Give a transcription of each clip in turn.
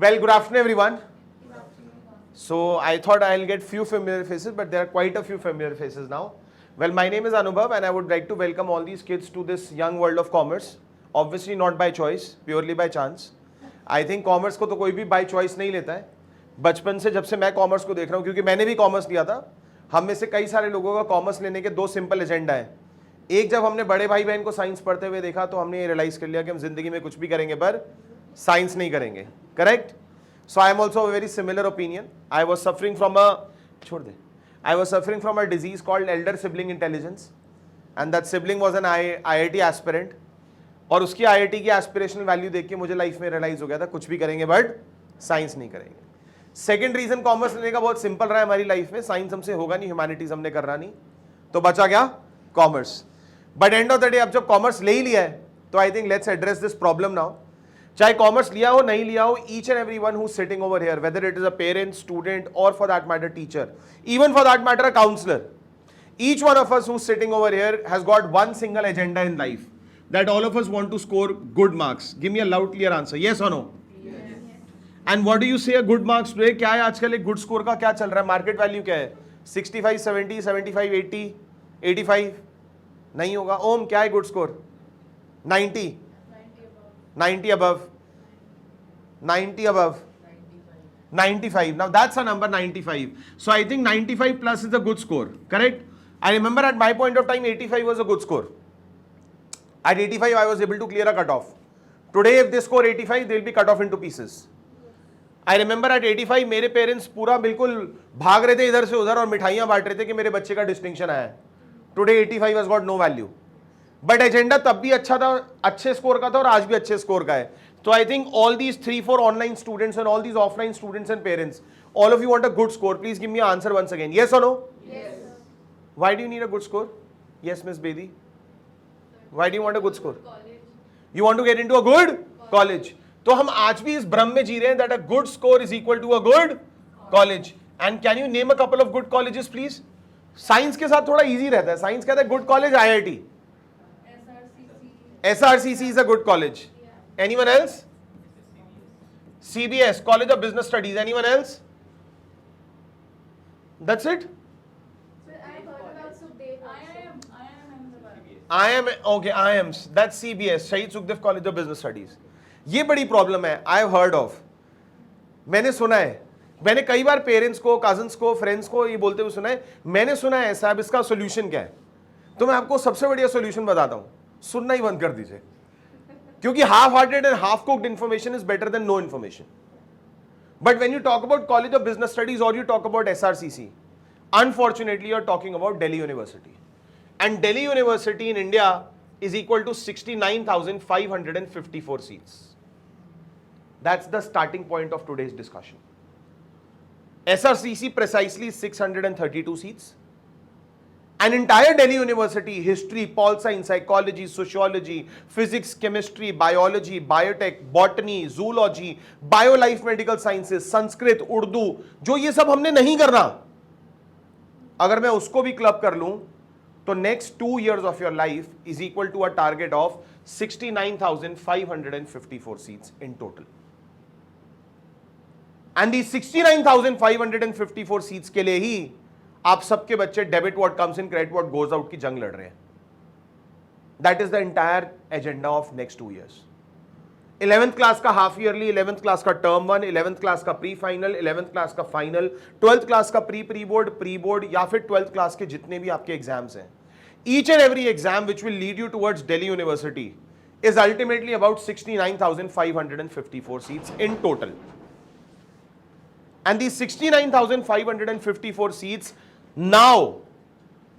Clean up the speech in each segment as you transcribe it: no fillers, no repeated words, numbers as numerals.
Well, good afternoon, everyone. So I thought I'll get few familiar faces, but there are quite a few familiar faces now. Well, my name is Anubhav, and I would like to welcome all these kids to this young world of commerce. Obviously, not by choice, purely by chance. I think commerce को तो कोई भी by choice नहीं लेता है. बचपन से जब से मैं कॉमर्स को देख रहा हूँ, क्योंकि मैंने भी कॉमर्स लिया था, हम में से कई सारे लोगों का कॉमर्स लेने के दो सिंपल एजेंडा है. एक, जब हमने बड़े भाई बहन को साइंस पढ़ते हुए देखा तो हमने ये रियलाइज कर लिया कि हम जिंदगी में कुछ भी करेंगे पर साइंस नहीं करेंगे. Correct? So I am also very similar opinion. I was suffering from a disease called Elder sibling intelligence, and that sibling was an IIT aspirant. और उसकी IIT की एस्पिरेशनल वैल्यू देख के मुझे लाइफ में रियलाइज हो गया था कुछ भी करेंगे बट साइंस नहीं करेंगे. सेकंड रीजन कॉमर्स लेने का बहुत सिंपल रहा है हमारी लाइफ में. साइंस हमसे होगा नहीं, ह्यूमैनिटीज हमने करना नहीं, तो बचा क्या? Commerce. But end of the day अब जब कॉमर्स ले ही लिया है तो I think let's address this problem now. चाहे कॉमर्स लिया हो नहीं लिया हो, each and every one who sitting over here, whether it is a parent, student, और for that matter teacher, even for that matter a counsellor, each one of us who's sitting over here has got one single agenda in life, that all of us want to score good marks. Give me a loud clear answer, yes or no? And what do you say a good marks today? क्या है आजकल एक good score का क्या चल रहा है? Market value क्या है? 65, 70, 75, 80, 85? नहीं होगा. ओम, क्या है good score? 90, 90 above, 90 above, 95. Now that's a number, 95. So I think 95 plus is a good score. Correct? I remember at my point of time 85 was a good score. At 85 I was able to clear a cutoff. Today if they score 85 they will be cut off into pieces. I remember at 85 मेरे parents पूरा बिल्कुल भाग रहे थे इधर से उधर और मिठाइयां बांट रहे थे कि मेरे बच्चे का डिस्टिंक्शन आया है. Today 85 has got no value. But agenda तब भी अच्छा था, अच्छे स्कोर का था, और आज भी अच्छे स्कोर का है. तो I think all these 3-4 online students and all these offline students and parents, all of you want a good score. Please give me answer once again, yes or no? Yes. Why do you need a good score? Yes, Miss Bedi. Why do you want a good score? You want to get into a good college. तो हम आज भी इस भ्रम में जी रहे हैं that a good score is equal to a good college. And can you name a couple of good colleges, please? Science के साथ थोड़ा इजी रहता है. साइंस कहता है good college IIT. SRCC is a good college. Anyone else? CBS, College of Business Studies. Anyone else? That's it? IIM, okay, IIMs. That's CBS, Shahid Sukhdev College of Business Studies. ये बड़ी problem है. I have heard of. मैंने सुना है. मैंने कई बार parents को, cousins को, फ्रेंड्स को ये बोलते हुए सुना है. मैंने सुना है साहब इसका सोल्यूशन क्या है. तो मैं आपको सबसे बढ़िया सोल्यूशन बताता हूं. सुनना ही बंद कर दीजिए, क्योंकि half hearted and half cooked information is better than no information. But when you talk about College of Business Studies और you talk about SRCC, unfortunately you are talking about Delhi University. And Delhi University in India is equal to 69,554 seats. That's the starting point of today's discussion. SRCC precisely is 632 seats. An entire Delhi University, history, pol science, psychology, sociology, physics, chemistry, biology, biotech, botany, zoology, biolife, medical sciences, Sanskrit, Urdu, जो ये सब हमने नहीं करना, अगर मैं उसको भी क्लब कर लूं तो next 2 years of your life is equal to a target of 69,554 seats in total. And these 69,554 seats के लिए ही आप सबके बच्चे debit what comes in, credit what goes out की जंग लड़ रहे हैं. That is the entire agenda of next 2 years. 11th class का हाफ ईयरली, 11th क्लास का टर्म 1, 11th क्लास का प्री फाइनल, 11th क्लास का फाइनल, 12th क्लास का प्री बोर्ड, या फिर 12th क्लास के जितने भी आपके एग्जाम्स हैं. Each and every exam which will lead you towards Delhi university is ultimately about 69,554 seats in total. And these 69,554 seats now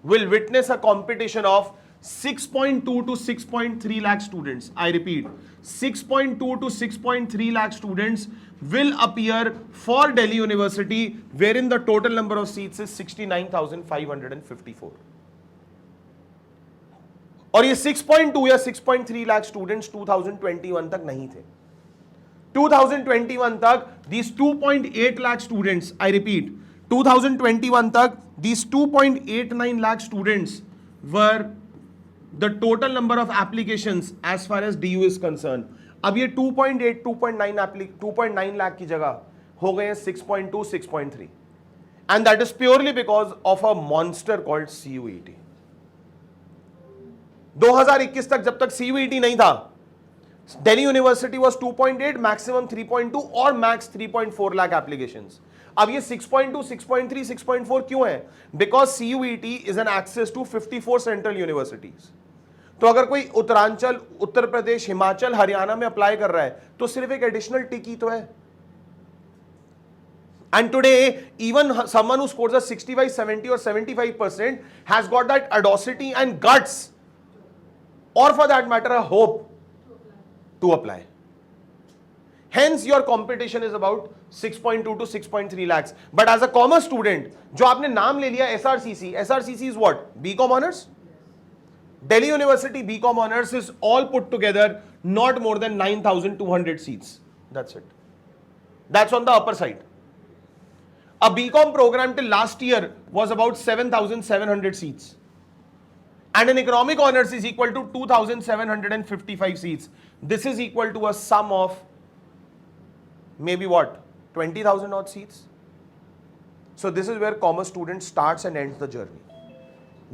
will witness a competition of 6.2 to 6.3 lakh students. I repeat, 6.2 to 6.3 lakh students will appear for Delhi University, wherein the total number of seats is 69,554. और ये 6.2 या 6.3 lakh students 2021 तक नहीं थे. 2021 तक these 2.8 lakh students, I repeat, 2021 तक these 2.89 lakh students were the total number of applications as far as DU is concerned. अब ये 2.8 2.9 लाख की जगह हो गए हैं 6.2 6.3 and that is purely because of a monster called CUET। 2021 तक जब तक CUET नहीं था, दिल्ली यूनिवर्सिटी वाज 2.8, मैक्सिमम 3.2 और मैक्स 3.4 लाख एप्लीकेशंस। अब ये 6.2 6.3 6.4 क्यों है? Because CUET is an access to 54 central universities. तो अगर कोई उत्तरांचल, उत्तर प्रदेश, हिमाचल, हरियाणा में अप्लाई कर रहा है तो सिर्फ एक एडिशनल टिक ही तो है। And today even someone who scores a 65 70 और 75% has got that audacity and guts, और for that matter a hope to apply. Hence your competition is about 6.2 to 6.3 lakhs. But as a commerce student, जो आपने नाम ले लिया SRCC is what? BCom honors? Delhi University BCom honors is all put together not more than 9,200 seats. That's it. That's on the upper side. A BCom program till last year was about 7,700 seats. And an economic honors is equal to 2,755 seats. This is equal to a sum of maybe what? 20,000 odd seats. So this is where commerce student starts and ends the journey.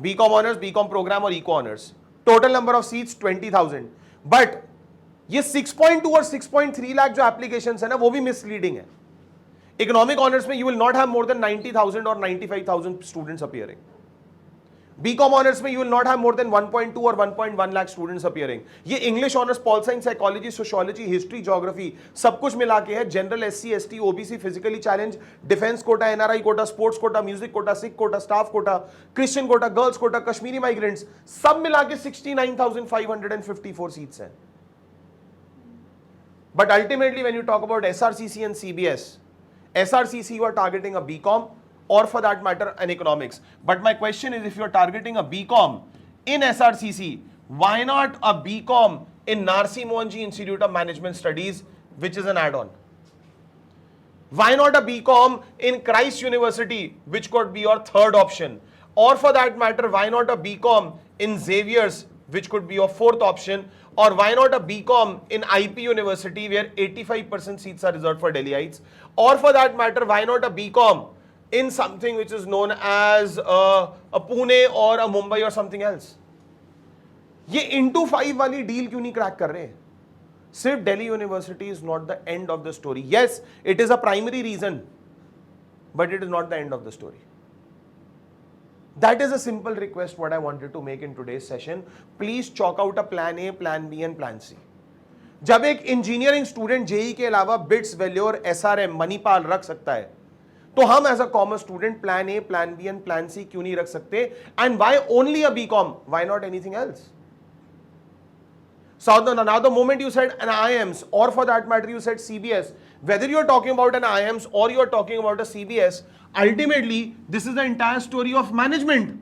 BCom honors, BCom program or eco honors. Total number of seats 20,000. But ये 6.2 और 6.3 लाख जो applications है ना, वो भी misleading है. Economic honors में you will not have more than 90,000 or 95,000 students appearing. BCom honors में you will not have more than 1.2 or 1.1 lakh students appearing. ये English honors, Pol Science, Psychology, Sociology, History, Geography सब कुछ मिला के है. General, SC, ST, OBC, Physically Challenged, Defense quota, NRI quota, Sports quota, Music quota, Sikh quota, Staff quota, Christian quota, Girls quota, Kashmiri migrants सब मिला के 69,554 seats हैं. But ultimately when you talk about SRCC and CBS, SRCC you are targeting a BCom or for that matter an economics. But my question is, if you are targeting a BCom in SRCC, why not a BCom in Narsi Mohanji Institute of Management Studies, which is an add-on? Why not a BCom in Christ University, which could be your third option? Or for that matter, why not a BCom in Xavier's, which could be your fourth option? Or why not a BCom in IP University, where 85% seats are reserved for Delhiites? Or for that matter, why not a BCom in something which is known as a Pune or a Mumbai or something else? ये into 5 वाली deal क्यों नहीं crack कर रहे? सिर्फ Delhi university is not the end of the story. Yes, it is a primary reason, but it is not the end of the story. That is a simple request what I wanted to make in today's session. Please chalk out a plan A, plan B and plan C. जब एक engineering student JEE के अलावा bits, valour, SRM, Manipal रख सकता है, तो हम as a commerce student plan A, plan B and plan C क्यों नहीं रख सकते? And why only a BCom? Why not anything else? So now the moment you said an IIMs, or for that matter you said CBS, whether you are talking about an IIMs or you are talking about a CBS, ultimately this is the entire story of management.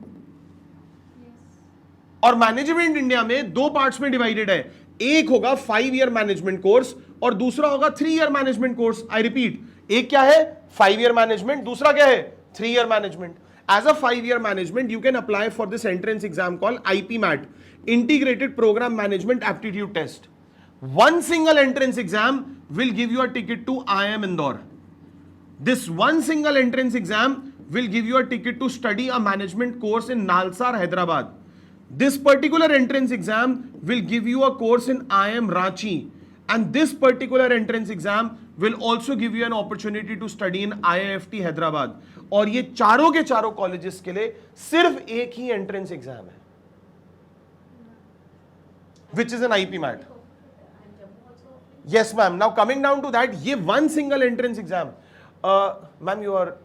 और management India में दो parts में divided है. एक होगा 5 year management course और दूसरा होगा 3 year management course. I repeat, एक क्या है 5 ईयर मैनेजमेंट, दूसरा क्या है 3 year management. As a 5-year management, you can apply for this entrance exam called IPMAT, Integrated Program Management Aptitude Test. One single entrance exam will give you a ticket to IIM Indore. This one single entrance exam will give you a ticket to study a management course in Nalsar, Hyderabad. This particular entrance exam will give you a course in IIM Ranchi. And this particular entrance exam will also give you an opportunity to study in IIFT Hyderabad. और ये चारों के चारों colleges के लिए सिर्फ एक ही entrance exam है, which is an IPMAT. Yes, ma'am. Now coming down to that, ये one single entrance exam. Ma'am, you are.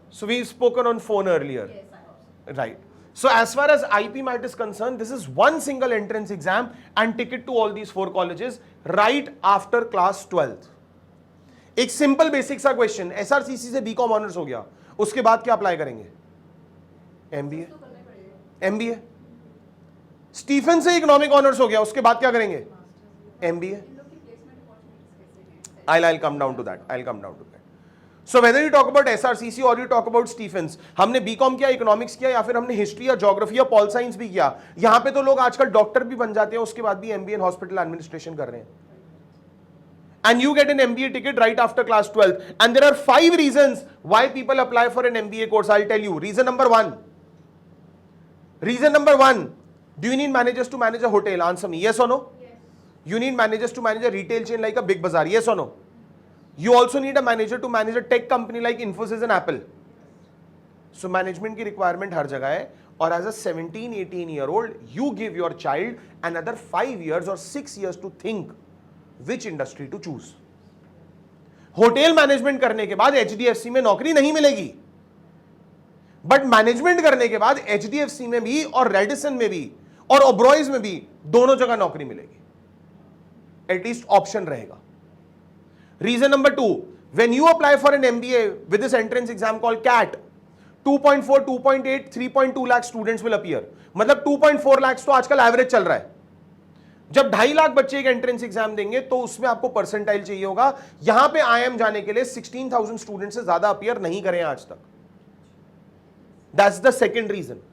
So we've spoken on phone earlier. Yes, right. So as far as IPMAT is concerned, this is one single entrance exam and ticket to all these 4 colleges right after class 12th. एक simple basic सा question, SRCC से BCom honours हो गया, उसके बाद क्या apply करेंगे? MBA. Stephen से इकोनॉमिक ऑनर्स हो गया, उसके बाद क्या करेंगे? MBA. I'll come down to that. So whether you talk about SRCC or you talk about Stephens, हमने बीकॉम किया, इकोनॉमिक्स किया, या फिर हमने हिस्ट्री या ज्योग्राफी या पॉल साइंस भी किया, यहां पे तो लोग आजकल डॉक्टर भी बन जाते हैं, उसके बाद भी MBA इन हॉस्पिटल एडमिनिस्ट्रेशन कर रहे हैं. and you get an MBA ticket right after class 12th. And there are 5 reasons why people apply for an MBA course. I'll tell you. Reason number one, do you need managers to manage a hotel? Answer me, yes or no? Yes. You need managers to manage a retail chain like a Big Bazaar, yes or no? You also need a manager to manage a tech company like Infosys and Apple. So management की requirement हर जगह है, और as a 17-18-year-old, you give your child another 5 years or 6 years to think which industry to choose. Hotel management करने के बाद HDFC में नौकरी नहीं मिलेगी, बट मैनेजमेंट करने के बाद HDFC में भी और रेडिसन में भी और ओब्रॉयज में भी दोनों जगह नौकरी मिलेगी, एटलीस्ट ऑप्शन रहेगा. Reason number 2, when you apply for an MBA with this entrance exam called CAT, 2.4, 2.8, 3.2 lakh students will appear. मतलब 2.4 lakhs तो आजकल एवरेज चल रहा है. जब 2.5 लाख बच्चे एक एंट्रेंस एग्जाम देंगे तो उसमें आपको परसेंटाइल चाहिए होगा. यहां पे IIM जाने के लिए 16,000 स्टूडेंट से ज्यादा अपीयर नहीं करें आज तक. That's the second reason.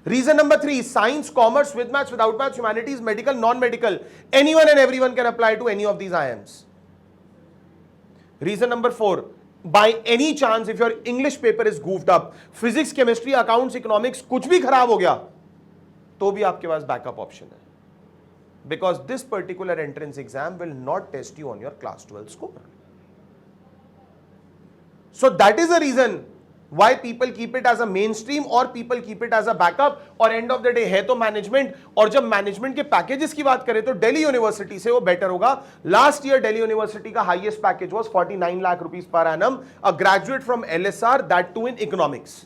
Reason number 3, science, commerce, with maths, without maths, humanities, medical, non-medical, anyone and everyone can apply to any of these IIMs. Reason number 4, by any chance if your English paper is goofed up, physics, chemistry, accounts, economics कुछ भी खराब हो गया तो भी आपके पास backup option है, because this particular entrance exam will not test you on your class 12 score. So that is the reason why people keep it as a mainstream or people keep it as a backup. और end of the day है तो management, और जब management के packages की बात करें तो दिल्ली यूनिवर्सिटी से वो बेटर होगा. लास्ट ईयर दिल्ली यूनिवर्सिटी का highest package was 49 lakh rupees per annum, a graduate from LSR, that too in economics.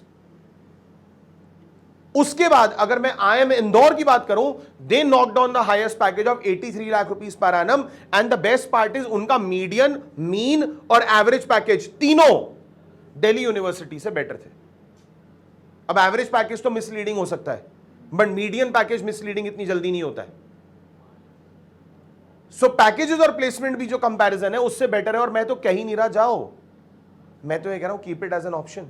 उसके बाद अगर मैं IIM इंदौर की बात करूं, they knock down the highest package of 83 lakh rupees per annum, and the best part is उनका median, mean और average package तीनों दिल्ली यूनिवर्सिटी से बेटर थे. अब एवरेज पैकेज तो मिसलीडिंग हो सकता है, बट मीडियन पैकेज मिसलीडिंग इतनी जल्दी नहीं होता है. सो पैकेजेस और प्लेसमेंट भी जो कंपैरिजन है उससे बेटर है. और मैं तो कह ही नहीं रहा जाओ, मैं तो ये कह रहा हूं keep it as an option,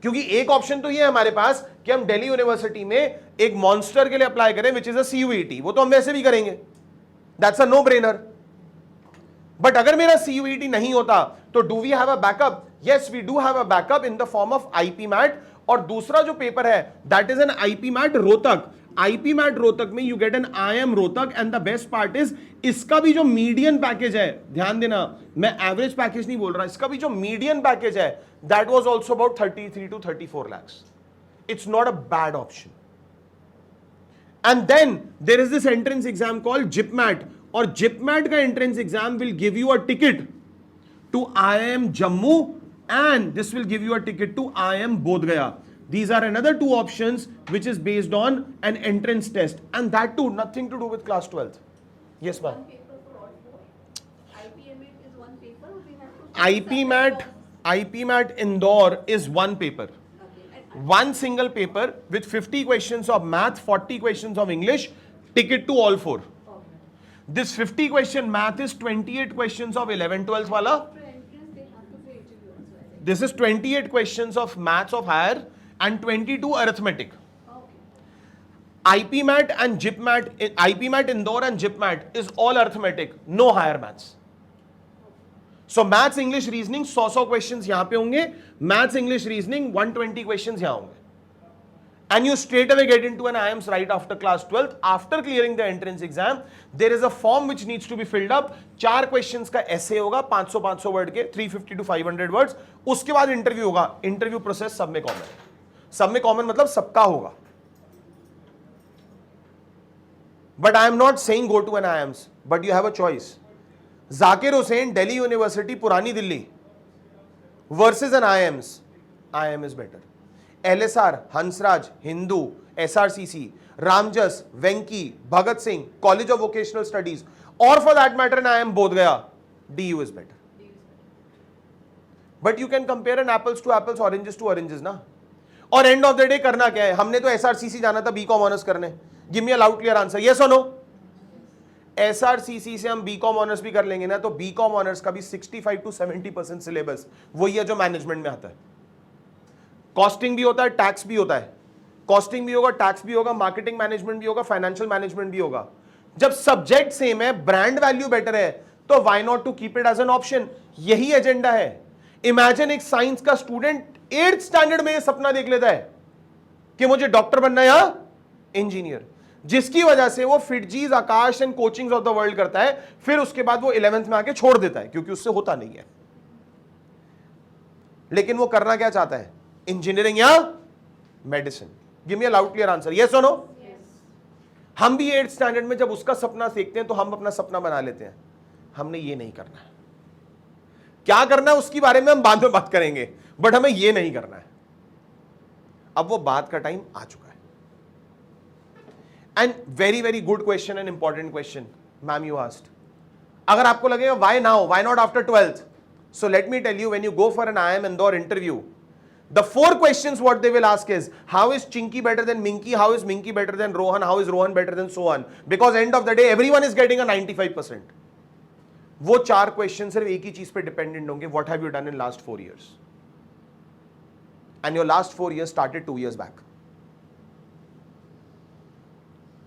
क्योंकि एक ऑप्शन तो ये है हमारे पास कि हम दिल्ली यूनिवर्सिटी में एक मॉन्स्टर के लिए अप्लाई करें विच इज अ CUET, वो तो हम वैसे भी करेंगे, that's a no brainer. But अगर मेरा CUET नहीं होता तो do we have a backup? Yes, we do have a backup in the form of IP MAT. और दूसरा जो पेपर है that is an IP MAT Rohtak. IP MAT Rohtak में you get an IIM Rohtak, and the best part is इसका भी जो median package है, ध्यान देना मैं एवरेज पैकेज नहीं बोल रहा, इसका भी जो मीडियन पैकेज है that was also about 33 to 34 lakhs. It's not a bad option. And then there is this entrance exam called JIPMAT, और JIPMAT का entrance exam will give you a ticket to IIM Jammu, and this will give you a ticket to IIM Bodh Gaya. These are another 2 options which is based on an entrance test, and that too nothing to do with class 12th. Yes ma'am. One paper for all 4. IPMAT is one paper, or we have to IP MAT Indore is one paper. Okay. And One single paper with 50 questions of math, 40 questions of English, ticket to all 4. okay. This 50 question math is 28 questions of 11, 12th wala. After entrance, they have to pay interview also, I think. This is 28 questions of maths of higher and 22 arithmetic. Okay. IP MAT and JIPMAT, IP MAT Indore and JIPMAT is all arithmetic, no higher maths. So maths, English, reasoning 100 questions यहाँ पे होंगे, maths, English, reasoning 120 questions यहाँ होंगे. And you straight away get into an IIMs right after class 12th. After clearing the entrance exam, there is a form which needs to be filled up. 4 questions का essay होगा 500 word के, 350 to 500 words. उसके बाद interview होगा. Interview process सब में common है. सब में कॉमन मतलब सबका होगा. But I am not saying go to an IIMs, but you have a choice. Zakir Hussain, Delhi University, Purani Delhi versus an IIMs. IIM is better. LSR, Hansraj, Hindu, SRCC, Ramjas, Venki, Bhagat Singh, College of Vocational Studies, or for that matter an IIM Bodh Gaya, DU is better. But you can compare an apples to apples, oranges to oranges ना. और end of the day करना क्या है? हमने तो SRCC जाना था BCom honours करने. Give me a loud clear answer, yes or no? SRCC से हम BCom ऑनर्स भी कर लेंगे ना, तो BCom ऑनर्स का भी 65 to 70% सिलेबस वही है जो मैनेजमेंट में आता है. कॉस्टिंग भी होता है, टैक्स भी होता है. कॉस्टिंग भी होगा, टैक्स भी होगा, मार्केटिंग मैनेजमेंट भी होगा, फाइनेंशियल मैनेजमेंट भी होगा. जब सब्जेक्ट सेम है, ब्रांड वैल्यू बेटर है, तो why not to keep it as an option? यही एजेंडा है। इमेजिन एक साइंस का स्टूडेंट 8th स्टैंडर्ड में सपना देख लेता है कि मुझे डॉक्टर बनना है या इंजीनियर, जिसकी वजह से वो FIITJEEs, Aakash and coachings of the world करता है, फिर उसके बाद वो 11th में आके छोड़ देता है क्योंकि उससे होता नहीं है। लेकिन वो करना क्या चाहता है? इंजीनियरिंग या medicine? Give me a loud clear answer, yes और नो? हम भी 8th स्टैंडर्ड में जब उसका सपना देखते हैं तो हम अपना सपना बना लेते हैं। हमने ये नहीं करना है। क्या करना है उसके बारे में हम बाद में बात करेंगे, बट हमें ये नहीं करना है। अब वो बात का टाइम आ चुका है। And very very good question and important question ma'am you asked. अगर आपको लगेगा why now, why not after 12th, so let me tell you, when you go for an IIM Indore interview, the 4 questions what they will ask is, how is Chinky better than Minky, how is Minky better than Rohan, how is Rohan better than so on, because end of the day everyone is getting a 95%. वो 4 question सिर्फ एक ही चीज पे dependent होंगे, what have you done in last 4 years, and your last 4 years started 2 years back.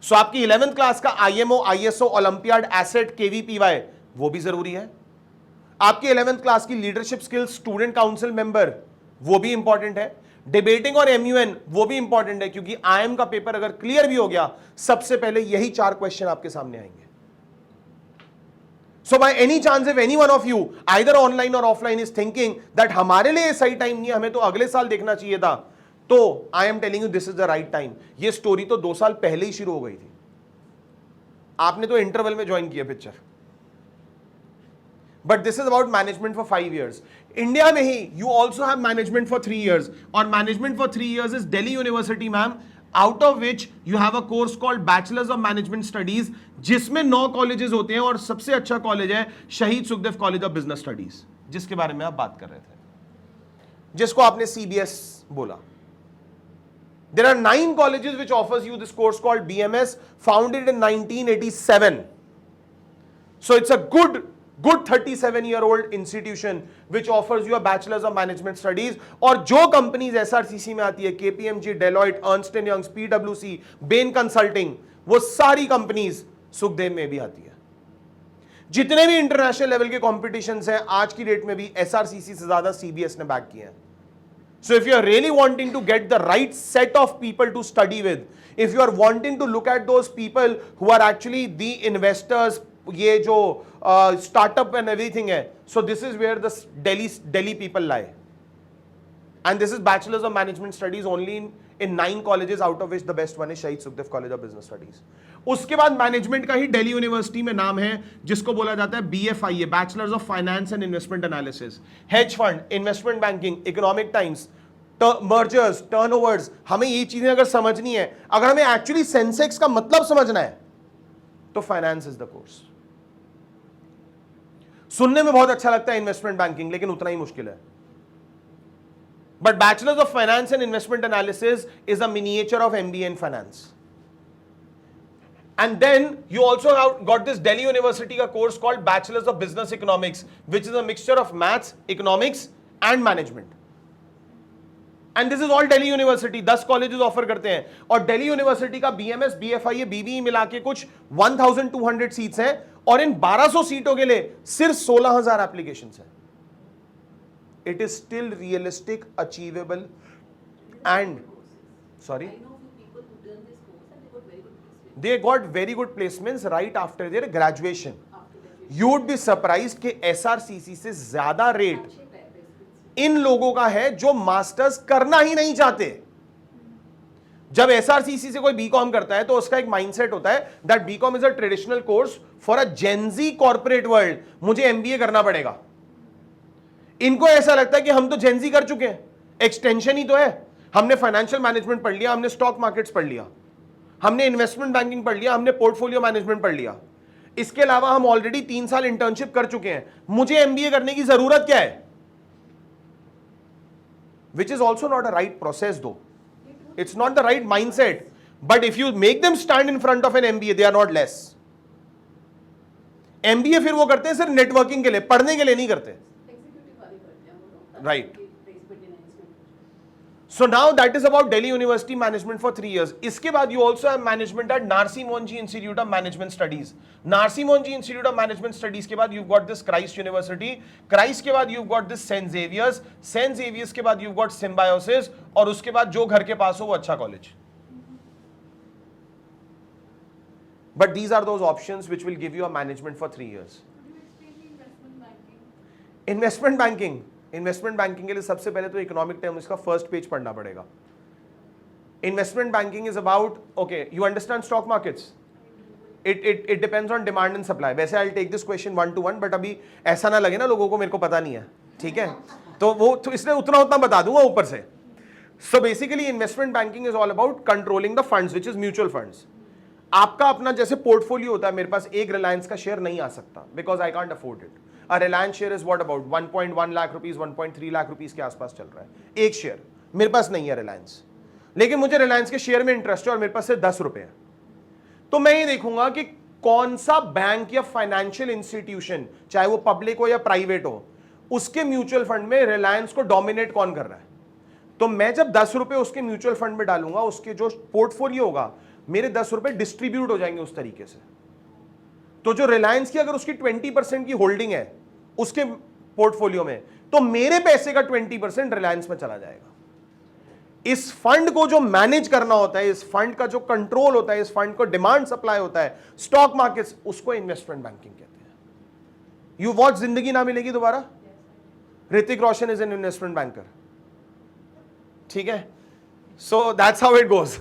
सो आपकी 11th class का IMO, ISO, olympiad, asset, KVPY वो भी जरूरी है। आपकी 11th क्लास की leadership skills, student council member, वो भी इंपॉर्टेंट है। डिबेटिंग और MUN वो भी इंपॉर्टेंट है, क्योंकि IIM का पेपर अगर क्लियर भी हो गया, सबसे पहले यही 4 क्वेश्चन आपके सामने आएंगे। So by any chance if any one of you either online or offline is thinking that हमारे लिए सही टाइम नहीं है, हमें तो अगले साल देखना चाहिए था, तो I am telling you this is the right time. ये स्टोरी तो 2 साल पहले ही शुरू हो गई थी। आपने तो इंटरवल में ज्वाइन किया picture, but this is about management for 5 years. India में ही you also have management for 3 years, और management for 3 years is Delhi University ma'am, out of which you have a course called bachelors of management studies, जिसमें 9 colleges होते हैं, और सबसे अच्छा college है शहीद Sukhdev College of Business studies, जिसके बारे में आप बात कर रहे थे, जिसको आपने CBS बोला. There are 9 colleges which offers you this course called BMS, founded in 1987. So it's a good 37-year-old institution which offers you a bachelor's of management studies. और जो companies SRCC में आती है, KPMG, Deloitte, Ernst & Young, PwC, Bain Consulting, वो सारी companies Sukhdev में भी आती है. जितने भी इंटरनेशनल लेवल के कॉम्पिटिशंस हैं आज की डेट में भी SRCC से ज्यादा CBS ने बैक किए हैं. So if you are really wanting to get the right set of people to study with, if you are wanting to look at those people who are actually the investors, ये जो startup and everything है, so this is where the Delhi people lie. And this is Bachelor's of Management Studies only in 9 colleges, out of which the best one is Shahid Sukhdev College of Business Studies. उसके बाद management का ही Delhi university में नाम है, जिसको बोला जाता है BFIA, bachelors of finance and investment analysis. Hedge fund, investment banking, economic times, mergers, turnovers, हमें ये चीजें अगर समझनी है, अगर हमें एक्चुअली सेंसेक्स का मतलब समझना है, तो फाइनेंस इज द कोर्स. सुनने में बहुत अच्छा लगता है इन्वेस्टमेंट बैंकिंग, लेकिन उतना ही मुश्किल है. But bachelors of finance and investment analysis is a miniature of MBA in finance. And then you also have got this Delhi University का course called Bachelor's of Business Economics, which is a mixture of maths, economics and management. And this is all Delhi University. 10 colleges offer करते हैं, और Delhi University का BMS, BFIA, BBE मिला के कुछ 1200 seats हैं, और इन 1200 सीटों के लिए सिर्फ 16,000 एप्लीकेशंस हैं. It is still realistic, achievable, and sorry. They got very good placements right after their graduation. You would be surprised कि SRCC से ज्यादा रेट इन लोगों का है जो मास्टर्स करना ही नहीं चाहते. जब SRCC से कोई BCom करता है तो उसका एक माइंडसेट होता है that BCom is a traditional course for a Gen Z corporate world. मुझे MBA करना पड़ेगा. इनको ऐसा लगता है कि हम तो Gen Z कर चुके हैं, एक्सटेंशन ही तो है. हमने फाइनेंशियल मैनेजमेंट पढ़ लिया, हमने स्टॉक मार्केट्स पढ़ लिया, हमने इन्वेस्टमेंट बैंकिंग पढ़ लिया, हमने पोर्टफोलियो मैनेजमेंट पढ़ लिया, इसके अलावा हम ऑलरेडी 3 साल इंटर्नशिप कर चुके हैं, मुझे MBA करने की जरूरत क्या है? Which is also not a right process though. It's not the right mindset. But if you make them stand in front of an MBA, they are not less. MBA फिर वो करते हैं सिर्फ नेटवर्किंग के लिए, पढ़ने के लिए नहीं करते. Right. So now that is about Delhi University management for 3 years. इसके बाद you also have management at Narsi Monji Institute of Management Studies. Narsi Monji Institute of Management Studies के बाद you've got this Christ University. Christ के बाद you've got this Saint Xavier's. Saint Xavier's के बाद you've got Symbiosis. और उसके बाद जो घर के पास हो वो अच्छा college. But these are those options which will give you a management for 3 years. Investment banking. Investment banking के लिए सबसे पहले तो इकोनॉमिक टर्म इसका फर्स्ट पेज पढ़ना पड़ेगा. Investment banking is about, okay, you understand stock markets. It depends on demand and supply. वैसे I will take this question 1 to 1, but अभी ऐसा ना लगे ना लोगों को मेरे को पता नहीं है, ठीक है, तो वो तो इसलिए उतना बता दूंगा ऊपर से. So basically investment banking is all about controlling the funds which is mutual funds. आपका अपना जैसे पोर्टफोलियो होता है, मेरे पास एक रिलायंस का शेयर नहीं आ सकता because I can't afford it. A Reliance share is what about 1.1 lakh rupees, 1.3 lakh rupees के आसपास चल रहा है एक शेयर. मेरे पास नहीं है रिलायंस, लेकिन मुझे रिलायंस के शेयर में इंटरेस्ट है और मेरे पास से 10 रुपए है. तो मैं ये देखूंगा कि कौन सा बैंक या फाइनेंशियल इंस्टीट्यूशन, चाहे वो पब्लिक हो या प्राइवेट हो, उसके म्यूचुअल फंड में रिलायंस को डोमिनेट कौन कर रहा है. तो मैं जब 10 रुपए उसके म्यूचुअल फंड में डालूंगा, उसके जो पोर्टफोलियो होगा, मेरे 10 रुपए डिस्ट्रीब्यूट हो जाएंगे उस तरीके से. तो जो रिलायंस की अगर उसकी 20% की होल्डिंग है उसके पोर्टफोलियो में, तो मेरे पैसे का 20% रिलायंस में चला जाएगा. इस फंड को जो मैनेज करना होता है, इस फंड का जो कंट्रोल होता है, इस फंड को डिमांड सप्लाई होता है, स्टॉक मार्केट्स, उसको इन्वेस्टमेंट बैंकिंग कहते हैं. यू वॉच जिंदगी ना मिलेगी दोबारा. Hrithik Roshan is an investment banker, ठीक है. So that's how it goes.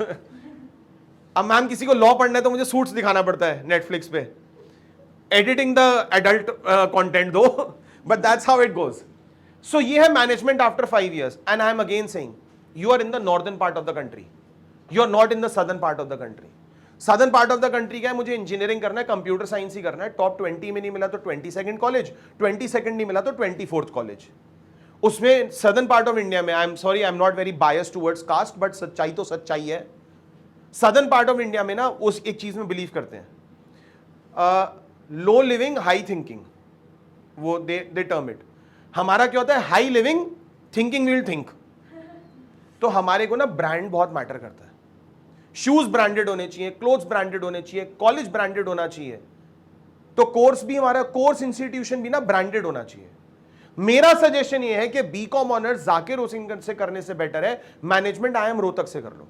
अब मैम किसी को लॉ पढ़ना है तो मुझे सूट्स दिखाना पड़ता है नेटफ्लिक्स पे, editing the adult content though, but that's how it goes. So ये है management after 5 years, and I am again saying you are in the northern part of the country, you are not in the southern part of the country. southern part of the country क्या है, मुझे engineering करना है, computer science ही करना है, top 20 में नहीं मिला तो 22nd कॉलेज, 22nd नहीं मिला तो 24th कॉलेज. उसमें सदर्न पार्ट ऑफ इंडिया में, I am sorry, I am not very biased towards caste, but सच्चाई तो सच्चाई है. सदर्न पार्ट ऑफ इंडिया में ना उस एक चीज में बिलीव करते हैं, लो लिविंग हाई थिंकिंग, वो दे टर्म इट. हमारा क्या होता है, high living thinking will think. तो हमारे को ना ब्रांड बहुत मैटर करता है. शूज ब्रांडेड होने चाहिए, क्लोथ्स ब्रांडेड होने चाहिए, कॉलेज ब्रांडेड होना चाहिए. तो कोर्स भी, हमारा कोर्स इंस्टीट्यूशन भी ना ब्रांडेड होना चाहिए. मेरा सजेशन ये है कि बीकॉम ऑनर्स जाकिर हुसैन से करने से बेटर है मैनेजमेंट IIM रोहतक से कर लो.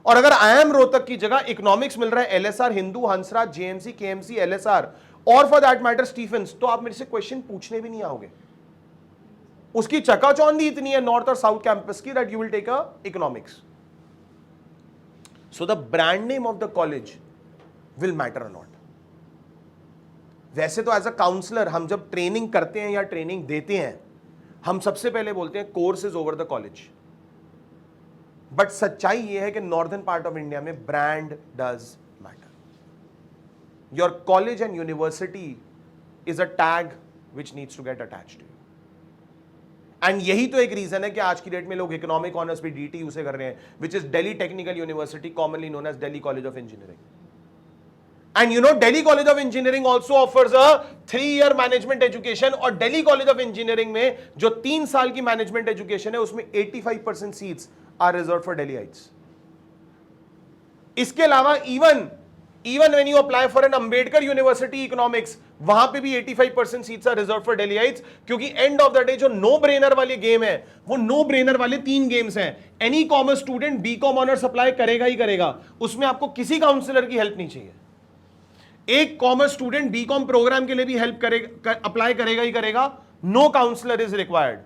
और अगर IIM रोहतक की जगह इकोनॉमिक्स मिल रहा है LSR, Hindu, Hansraj, JMC, KMC, LSR और फॉर दैट मैटर स्टीफेंस, तो आप मेरे से क्वेश्चन पूछने भी नहीं आओगे. उसकी चकाचौंधी इतनी है नॉर्थ और साउथ कैंपस की that you will take a economics. So the brand name of the college will matter a lot. वैसे तो एज अ काउंसलर हम जब ट्रेनिंग करते हैं या ट्रेनिंग देते हैं, हम सबसे पहले बोलते हैं course is over the college. But सच्चाई यह है कि नॉर्दर्न पार्ट ऑफ इंडिया में brand does matter. Your college and university is a tag which needs to get attached to you. And यही तो एक रीजन है कि आज की डेट में लोग इकोनॉमिक ऑनर्स भी DTU से कर रहे हैं, विच इज Delhi Technical University, commonly known as Delhi College of Engineering. And you know, Delhi College of Engineering also offers a 3-year management education. और Delhi College of Engineering में जो 3 साल की management education है, उसमें 85% seats are reserved for Delhiites. इसके अलावा even when you apply for an Ambedkar University Economics, वहां पे भी 85% seats are reserved for Delhiites, क्योंकि end of the day जो no brainer वाले गेम है, वो no brainer वाले 3 गेम्स हैं. Any commerce student BCom honours apply करेगा ही करेगा, उसमें आपको किसी काउंसलर की हेल्प नहीं चाहिए. एक कॉमर्स स्टूडेंट बीकॉम प्रोग्राम के लिए भी हेल्प करेगा, अप्लाई करेगा ही करेगा, no counsellor is required.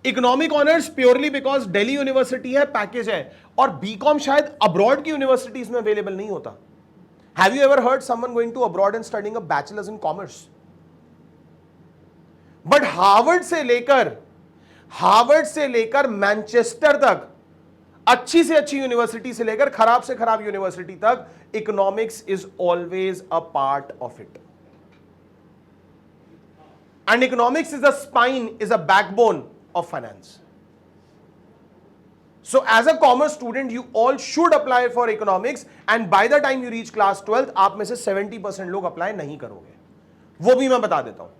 Economic honours purely because Delhi University है, पैकेज है, और बीकॉम शायद अब्रॉड की यूनिवर्सिटीज में अवेलेबल नहीं होता. Have you ever heard someone going to abroad and studying a bachelors in commerce? But Harvard से लेकर मैनचेस्टर तक, अच्छी से अच्छी यूनिवर्सिटी से लेकर खराब से खराब यूनिवर्सिटी तक, economics is always a part of it. And economics is a spine, is a backbone of finance. So as a commerce student you all should apply for economics, and by the time you reach class 12th आप में से 70% लोग apply नहीं करोगे, वो भी मैं बता देता हूं.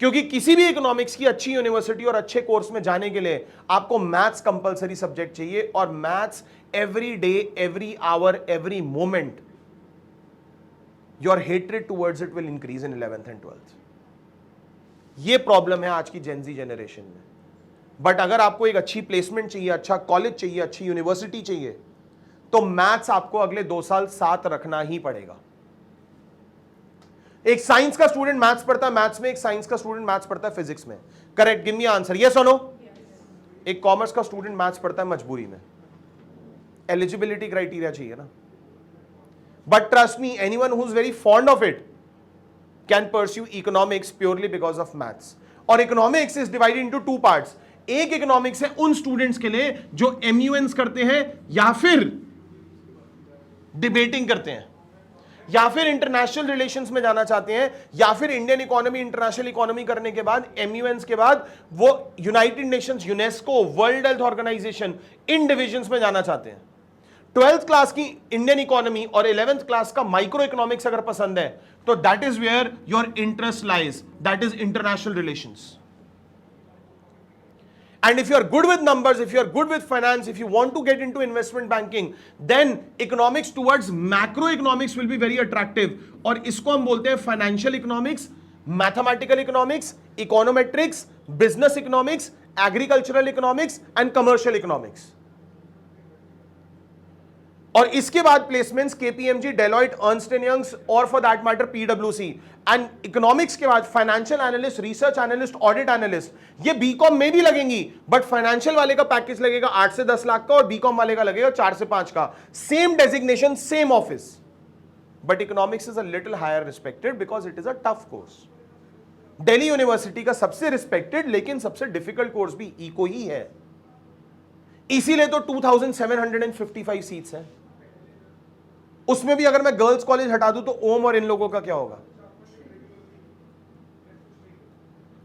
क्योंकि किसी भी इकोनॉमिक्स की अच्छी यूनिवर्सिटी और अच्छे कोर्स में जाने के लिए आपको मैथ्स कंपलसरी सब्जेक्ट चाहिए, और maths every day, every hour, every moment your hatred towards it will increase in 11th and 12th। ये प्रॉब्लम है आज की जेनजी जनरेशन में। बट अगर आपको एक अच्छी प्लेसमेंट चाहिए, अच्छा कॉलेज चाहिए, अच्छी यूनिवर्सिटी चाहिए, तो मैथ्स आपको अगले 2 साल साथ रखना ही पड़ेगा। एक साइंस का स्टूडेंट मैथ्स पढ़ता है मैथ्स में, एक साइंस का स्टूडेंट मैथ्स पढ़ता है फिजिक्स में। Correct, give me answer, yes और नो। एक कॉमर्स का स्टूडेंट मैथ्स पढ़ता है मजबूरी में, एलिजिबिलिटी क्राइटेरिया चाहिए ना। But trust me, anyone who is very fond of it can pursue economics purely because of maths. और economics is divided into 2 parts. एक इकोनॉमिक्स है उन स्टूडेंट्स के लिए जो एमयूएन्स करते हैं या फिर डिबेटिंग करते हैं, या फिर इंटरनेशनल रिलेशंस में जाना चाहते हैं, या फिर इंडियन इकोनॉमी, इंटरनेशनल इकोनॉमी करने के बाद, एमयूएन्स के बाद वो United Nations, UNESCO, World Health Organization, इन डिविजन्स में जाना चाहते हैं। 12th क्लास की इंडियन इकोनॉमी और 11th क्लास का माइक्रो इकोनॉमिक्स अगर पसंद है, तो that is where your interest lies, that is international relations. And if you are good with numbers, if you are good with finance, if you want to get into investment banking, then economics towards macroeconomics will be very attractive. और इसको हम बोलते हैं financial economics, mathematical economics, econometrics, business economics, agricultural economics and commercial economics. और इसके बाद placements KPMG, Deloitte, Ernst and Young's और for that matter पीडब्ल्यूसी। एंड इकोनॉमिक्स के बाद financial analyst, research analyst, audit analyst, ये बीकॉम में भी लगेंगी, बट फाइनेंशियल वाले का पैकेज लगेगा 8 से 10 लाख का और बीकॉम वाले का लगेगा 4 से 5 का। Same designation, same office, but economics is a little higher respected because it is a tough course. Delhi university का सबसे रिस्पेक्टेड लेकिन सबसे डिफिकल्ट कोर्स भी इको ही है, इसीलिए तो 2755 सीट्स हैं। उसमें भी अगर मैं गर्ल्स कॉलेज हटा दूं तो ओम और इन लोगों का क्या होगा?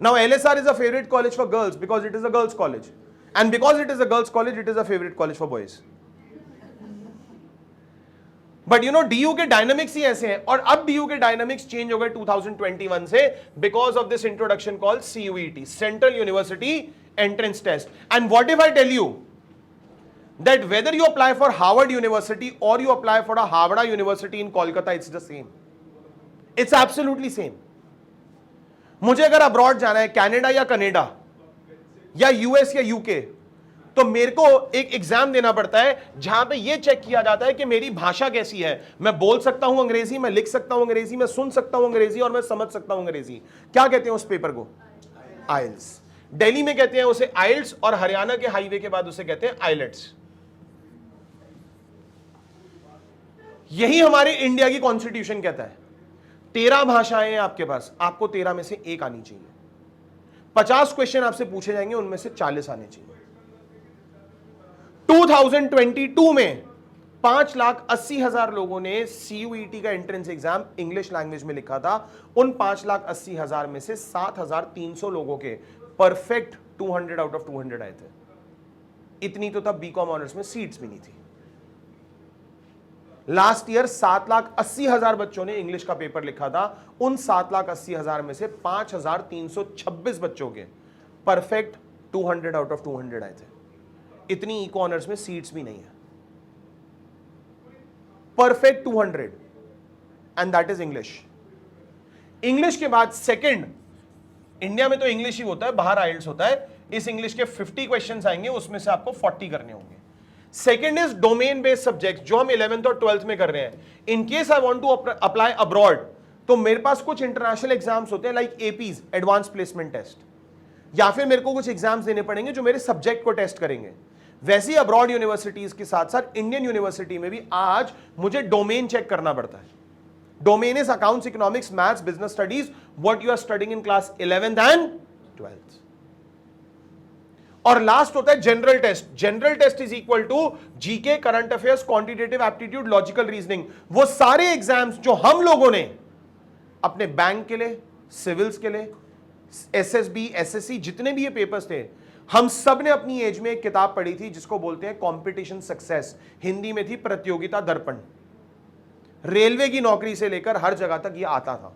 Now LSR is a favorite college for girls because it is a girls college, and because it is a girls college it is a favorite college for boys. But you know DU के dynamics ही ऐसे हैं, और अब DU के dynamics change हो गए 2021 से because of this introduction called CUET, central university entrance test. And what if I tell you that whether you apply for Harvard University or you apply for a Harvard University in Kolkata, it's the same. It's absolutely same. मुझे अगर abroad जाना है, Canada या Canada या US या UK, तो मेरे को एक एग्जाम देना पड़ता है जहां पे ये चेक किया जाता है कि मेरी भाषा कैसी है, मैं बोल सकता हूं अंग्रेजी, मैं लिख सकता हूं अंग्रेजी, मैं सुन सकता हूं अंग्रेजी और मैं समझ सकता हूं अंग्रेजी। क्या कहते हैं उस पेपर को? आइल्स। दिल्ली में कहते हैं उसे आइल्स, और हरियाणा के हाईवे के बाद उसे कहते हैं आइलेट्स। यही हमारे इंडिया की कॉन्स्टिट्यूशन कहता है 13 भाषाएं हैं आपके पास, आपको 13 में से एक आनी चाहिए। 50 क्वेश्चन आपसे पूछे जाएंगे, उनमें से 40 आने चाहिए। 2022 में 5,80,000 लोगों ने CUET का एंट्रेंस एग्जाम इंग्लिश लैंग्वेज में लिखा था। उन 5,80,000 में से 7,300 लोगों के परफेक्ट 200 आउट ऑफ 200 आए थे। इतनी तो तब बीकॉम ऑनर्स में सीट्स भी नहीं थी। लास्ट ईयर 7,80,000 बच्चों ने इंग्लिश का पेपर लिखा था। उन 7,80,000 में से 5,326 बच्चों के परफेक्ट 200 आउट ऑफ 200 आए थे। इतनी इको ऑनर्स में सीट्स भी नहीं है। Perfect 200, and that is English. English के बाद सेकंड, इंडिया में तो इंग्लिश ही होता है, बाहर आइल्स होता है। इस इंग्लिश के 50 क्वेश्चंस आएंगे, उसमें से आपको 40 करने होंगे। Second is domain based subject, जो हम 11th और 12th में कर रहे हैं। In case I want to apply abroad, तो मेरे पास कुछ इंटरनेशनल एग्जाम्स होते हैं like APs, advance placement test, या फिर मेरे को कुछ एग्जाम्स देने पड़ेंगे जो मेरे सब्जेक्ट को टेस्ट करेंगे। वैसे ही अब्रॉड यूनिवर्सिटीज के साथ साथ इंडियन यूनिवर्सिटी में भी आज मुझे डोमेन चेक करना पड़ता है। Domain is accounts, economics, maths, business studies, what you are studying in class 11th and 12th। और लास्ट होता है general test. General test is equal to GK, current affairs, quantitative aptitude, logical reasoning. वो सारे exams जो हम लोगों ने अपने बैंक के लिए, सिविल्स के लिए, SSB, SSC, जितने भी ये पेपर्स थे, हम सब ने अपनी एज में एक किताब पढ़ी थी जिसको बोलते हैं कॉम्पिटिशन सक्सेस। हिंदी में थी प्रतियोगिता दर्पण। रेलवे की नौकरी से लेकर हर जगह तक ये आता था।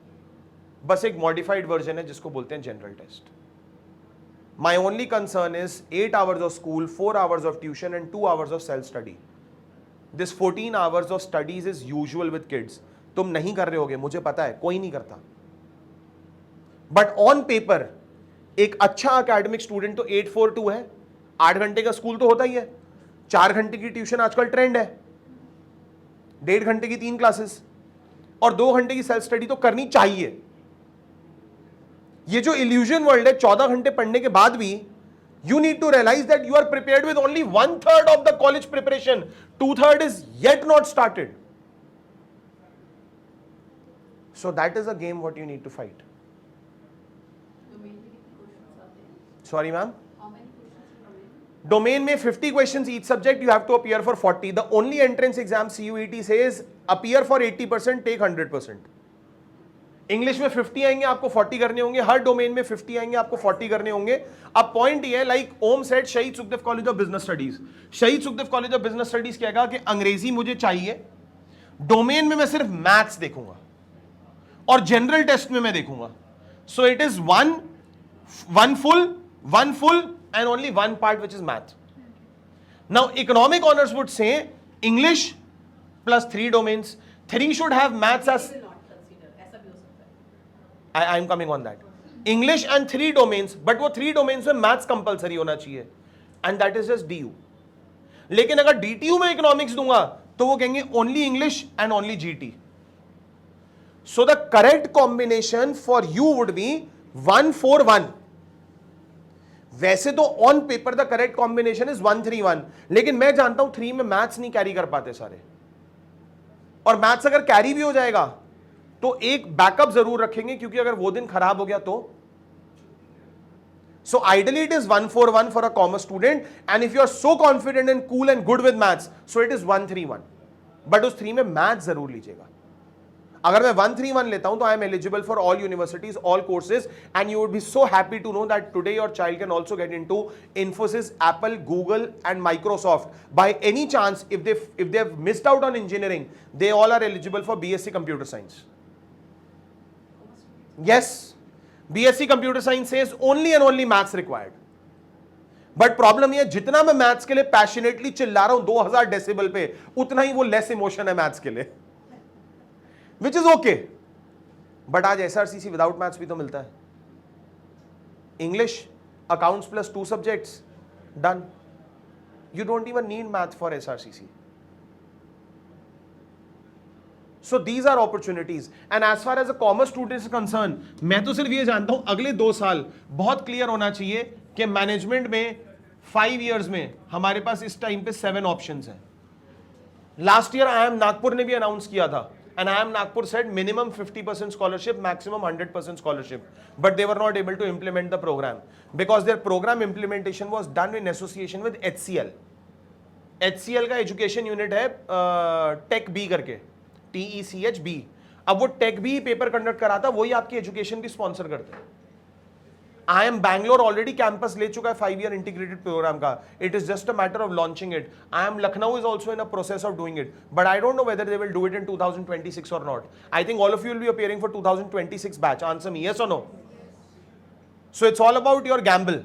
बस एक मॉडिफाइड वर्जन है जिसको बोलते हैं general test. My only concern is 8 hours of school, 4 hours of tuition and 2 hours of self study. This 14 hours of studies is usual with kids. तुम नहीं कर रहे होगे, मुझे पता है, कोई नहीं करता. But on paper, एक अच्छा academic student तो 842 है. 8 घंटे का स्कूल तो होता ही है. 4 घंटे की ट्यूशन आजकल ट्रेंड है. 1.5 घंटे की 3 क्लासेस और 2 घंटे की सेल्फ स्टडी तो करनी चाहिए. ये जो इल्यूजन वर्ल्ड है 14 घंटे पढ़ने के बाद भी you need to realize that you are prepared with only 1/3 of the college preparation. 2/3 is yet not started. So that is a game what you need to fight. Domain में कितने questions आते हैं? Sorry ma'am. How many questions in domain? Domain में 50 questions each subject, you have to appear for 40. The only entrance exam CUET says appear for 80%, take 100%. English में 50 आएंगे, आपको 40 करने होंगे. हर डोमेन में 50 आएंगे, आपको 40 करने होंगे. अब पॉइंट ये है, like Om said, Shaheed Sukhdev College of Business Studies. Shaheed Sukhdev College of Business Studies कहेगा कि अंग्रेजी मुझे चाहिए, डोमेन में मैं सिर्फ मैथ्स देखूंगा और जनरल टेस्ट में मैं देखूंगा. So it is one full and only one part which is math. Now economic honours would say English plus 3 डोमेन्स. 3 should have maths as, I am coming on that. English and 3 domains, but वो 3 domains में maths compulsory होना चाहिए, and that is just DU. लेकिन अगर DTU में economics दूंगा तो वो कहेंगे only English and only GT. So the correct combination for you would be 1-4-1. वैसे तो on paper the correct combination is 1-3-1, लेकिन मैं जानता हूं 3 में maths नहीं कैरी कर पाते सारे, और maths अगर कैरी भी हो जाएगा तो एक बैकअप जरूर रखेंगे, क्योंकि अगर वो दिन खराब हो गया तो. So ideally it is 1-4-1 for a commerce student, and if you are so confident and cool and good with maths, so it is 1-3-1. But उस 3 में मैथ्स जरूर लीजिएगा. अगर मैं 1-3-1 लेता हूं तो I am eligible for all universities, all courses, and you would be so happy to know that today your child can also get into Infosys, Apple, Google and Microsoft. By any chance, if they have missed out on engineering, they all are eligible for BSc Computer Science. Yes, BSc Computer Science says only and only maths required. But problem ये, जितना मैं maths के लिए passionately चिल्ला रहा हूं 2000 decibel पे, उतना ही वो लेस इमोशन है मैथ्स के लिए, विच इज ओके. बट आज SRCC विदाउट मैथ्स भी तो मिलता है. English, accounts plus 2 subjects, done. You don't even need math for SRCC. So these are opportunities, and as far as a commerce student is concerned, मैं तो सिर्फ ये जानता हूं अगले 2 साल बहुत क्लियर होना चाहिए कि मैनेजमेंट में 5 years में हमारे पास इस टाइम पे 7 ऑप्शंस हैं. लास्ट ईयर IIM नागपुर ने भी अनाउंस किया था, and IIM Nagpur said minimum 50% scholarship, maximum 100% scholarship, but they were not able to implement the program because their program implementation was done in association with HCL. HCL का education unit है take B करके, TECHB. अब वो take भी paper conduct कराता, वही आपकी education भी स्पॉन्सर करते हैं. IIM बैंगलोर ऑलरेडी कैंपस ले चुका है 5 year इंटीग्रेटेड प्रोग्राम का. It is just a matter of launching it. IIM Lucknow is also in a process of doing it, but I don't know whether they will do it in 2026 और not. I think all of you will be appearing for 2026 batch. Answer me yes or no. So it's all about your gamble.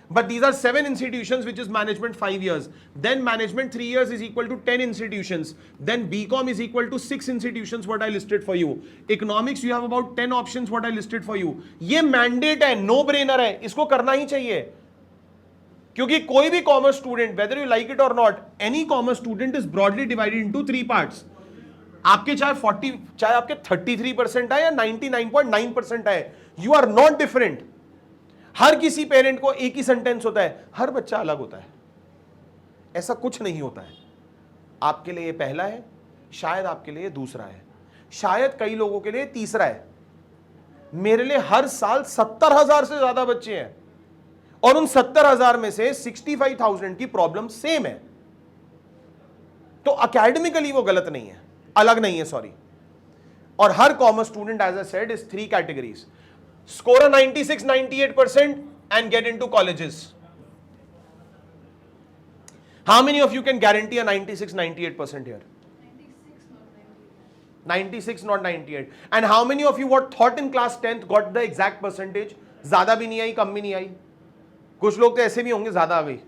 But these are 7 institutions, which is management 5 years. Then management 3 years is equal to 10 institutions. Then BCom is equal to 6 institutions, what I listed for you. Economics, you have about 10 options, what I listed for you. ये mandate है, no brainer है, इसको करना ही चाहिए. क्योंकि कोई भी commerce student, whether you like it or not, any commerce student is broadly divided into 3 parts. आपके चाहे आपके 33% आए या 99.9% आए, you are not different. हर किसी पेरेंट को एक ही सेंटेंस होता है, हर बच्चा अलग होता है. ऐसा कुछ नहीं होता है. आपके लिए ये पहला है, शायद आपके लिए दूसरा है, शायद कई लोगों के लिए तीसरा है. मेरे लिए हर साल 70,000 से ज्यादा बच्चे हैं, और उन 70,000 में से 65,000 की प्रॉब्लम सेम है. तो अकेडमिकली वो गलत नहीं है, अलग नहीं है, सॉरी. और हर commerce student, as I said, is 3 categories. Score a 96-98% and get into colleges. How many of you can guarantee a 96-98% here? 96, not 98. 96, not 98. And how many of you what thought in class 10th got the exact percentage? ज्यादा भी नहीं आई, कम भी नहीं आई. कुछ लोग तो ऐसे भी होंगे ज्यादा आ गई.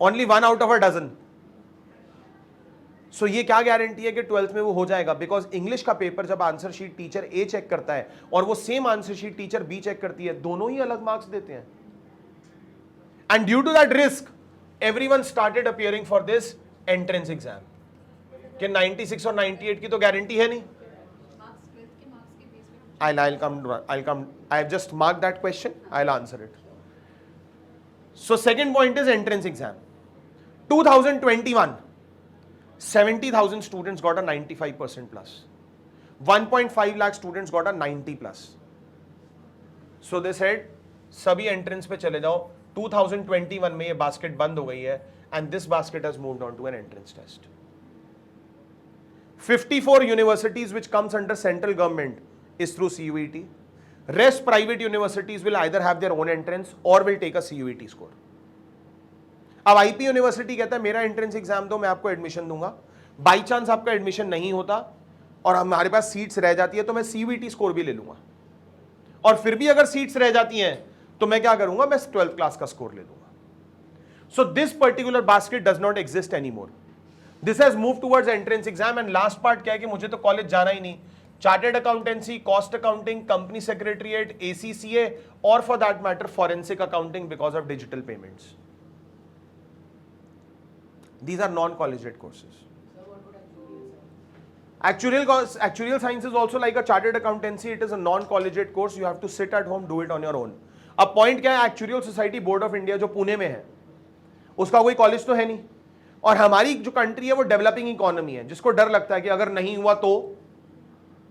Only 1 out of a dozen. So ये क्या गारंटी है कि 12th में वो हो जाएगा? बिकॉज इंग्लिश का पेपर जब answer sheet teacher A check करता है और वो same answer sheet teacher B check करती है, दोनों ही अलग मार्क्स देते हैं. And due to that risk everyone started appearing for this entrance exam. कि 96 और 98 की तो गारंटी है नहीं. I'll come. I have just marked that question. I'll answer it. So second point is entrance exam. 2021, 70,000 students got a 95% plus. 1.5 lakh students got a 90 plus. So they said, सभी entrance पे चले जाओ. 2021 में ये basket बंद हो गई है, and this basket has moved on to an entrance test. 54 universities which comes under central government is through CUET. Rest private universities will either have their own entrance or will take a CUET score. अब IP university कहता है मेरा entrance exam दो, मैं आपको admission दूंगा. By chance आपका admission नहीं होता और हमारे पास सीट्स रह जाती है तो मैं CUET स्कोर भी ले लूंगा. और फिर भी अगर सीट्स रह जाती हैं तो मैं क्या करूंगा, मैं 12th क्लास का स्कोर ले लूंगा. So this particular basket does not exist any more. This has move towards entrance exam. And last part क्या है कि मुझे तो कॉलेज जाना ही नहीं. Chartered accountancy, cost accounting, company secretariat, ACCA, और for that matter forensic accounting because of digital payments. These are non-collegiate courses. Actuarial science is also like a chartered accountancy. It is a non-collegiate course. You have to sit at home, do it on your own. अब point क्या है, actuarial society board of India जो पुणे में है, उसका कोई college तो है नहीं. और हमारी जो कंट्री है वो डेवलपिंग इकोनॉमी है, जिसको डर लगता है कि अगर नहीं हुआ तो.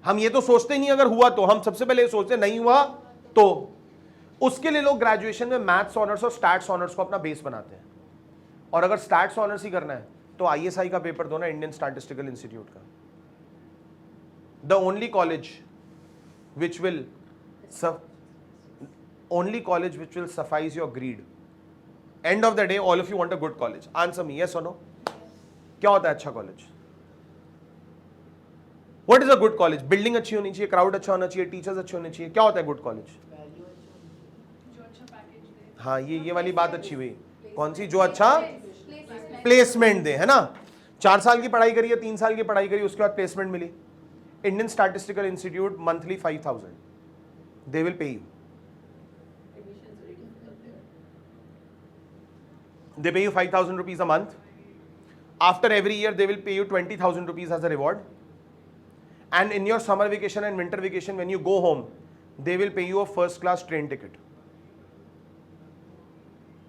हम ये तो सोचते नहीं अगर हुआ तो, हम सबसे पहले सोचते नहीं हुआ तो. उसके लिए लोग ग्रेजुएशन में मैथ्स ऑनर्स और स्टैट्स ऑनर्स को अपना बेस बनाते हैं. और अगर स्टैट्स ऑनर्स ही करना है तो ISI का पेपर दो ना, इंडियन स्टैटिस्टिकल इंस्टीट्यूट का. The only college which will suffice your greed. End of the day, all of you want a good college. Answer me, yes or no? क्या होता है अच्छा college? What is a good college? Building अच्छी होनी चाहिए, crowd अच्छा होना चाहिए, टीचर्स अच्छे होने चाहिए. क्या होता है गुड कॉलेज? हाँ, ये वाली बात अच्छी हुई. कौन सी? जो अच्छा प्लेसमेंट दे, है ना. 4 साल की पढ़ाई करिए, 3 साल की पढ़ाई करिए, उसके बाद प्लेसमेंट मिली. Indian Statistical Institute monthly 5,000 they will pay you. They pay you 5,000 rupees a month. After every year, they will pay you 20,000 rupees as a reward. And in your summer vacation and winter vacation, when you go home, they will pay you a first class train ticket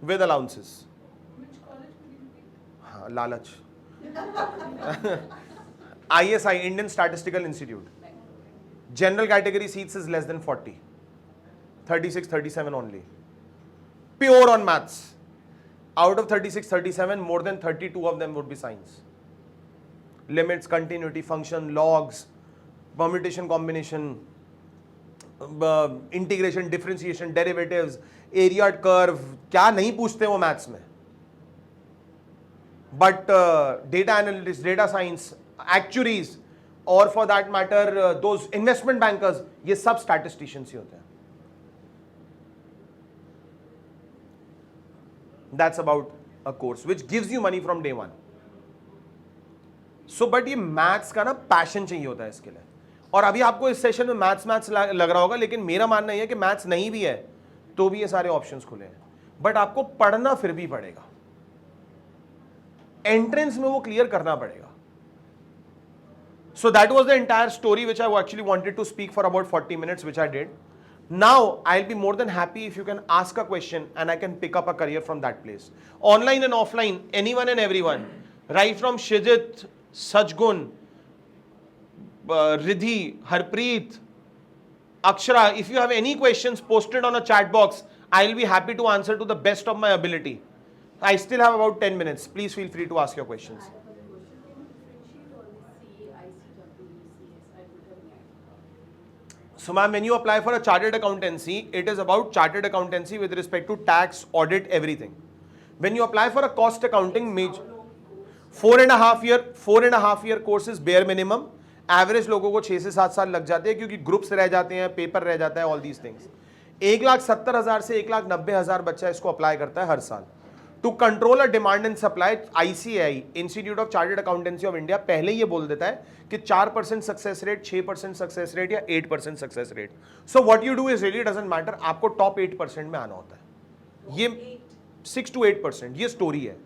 with allowances. Which college will you be? हाँ, लालच. ISI, Indian Statistical Institute. General category seats is less than 40. 36, 37 only. Pure on maths. Out of 36, 37, more than 32 of them would be science. Limits, continuity, function, logs, permutation, combination, integration, differentiation, derivatives, area curve, क्या नहीं पूछते वो maths में. But data analytics, data science, actuaries, or for that matter those investment bankers, ये सब statisticians ही होते हैं. That's about a course which gives you money from day one. So, but ये मैथ्स का ना पैशन चाहिए होता है इसके लिए. और अभी आपको इस सेशन में मैथ्स लग रहा होगा, लेकिन मेरा मानना यह है कि मैथ्स नहीं भी है तो भी ये सारे ऑप्शंस खुले हैं. बट आपको पढ़ना फिर भी पड़ेगा. एंट्रेंस में वो क्लियर करना पड़ेगा. So that was the entire story which I actually wanted to speak for about 40 minutes, which I did. Now, I'll be more than happy if you can ask a question and I can pick up a career from that place. Online and offline, anyone and everyone, right from Shijit, Sajgun, Ridhi, Harpreet, Akshara, if you have any questions posted on a chat box, I'll be happy to answer to the best of my ability. I still have about 10 minutes. Please feel free to ask your questions. So ma'am, when you apply for a chartered accountancy, it is about chartered accountancy with respect to tax, audit, everything. When you apply for a cost accounting major, 4.5 year course is bare minimum. Average लोगों को 6 से 7 साल लग जाते हैं क्योंकि groups रह जाते हैं, पेपर रह जाता है, ऑल दीज थिंग्स. 1,70,000 से 1,90,000 बच्चा इसको अप्लाई करता है हर साल. To control a demand and supply, ICAI Institute of Chartered Accountancy of India पहले ये बोल देता है कि 4% सक्सेस रेट, 6% सक्सेस रेट या 8% success rate. So what you do is really doesn't matter, आपको टॉप 8% में आना होता है. ये 6 to 8%, ये स्टोरी है.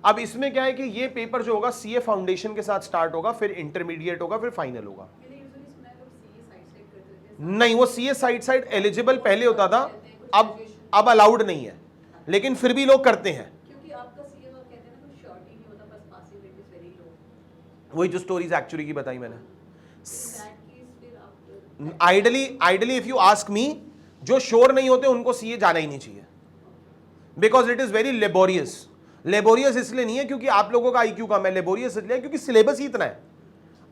अब इसमें क्या है कि ये पेपर जो होगा CA फाउंडेशन के साथ स्टार्ट होगा, फिर इंटरमीडिएट होगा, फिर फाइनल होगा. नहीं, वो CA साइड एलिजिबल पहले होता था, अब अलाउड नहीं है, लेकिन फिर भी लोग करते हैं. क्योंकि आपका सीए तो कहते हैं ना कुछ शॉर्ट ही नहीं होता, बस passing rate is very low. वही जो स्टोरीज एक्चुअली की बताई मैंने. दैट केस फिर आप ideally if you ask me, जो श्योर नहीं होते उनको CA जाना ही नहीं चाहिए, because it is very laborious. Laborious इसलिए नहीं है क्योंकि आप लोगों का IQ कम है, लेबोरियस इसलिए क्योंकि सिलेबस ही इतना है.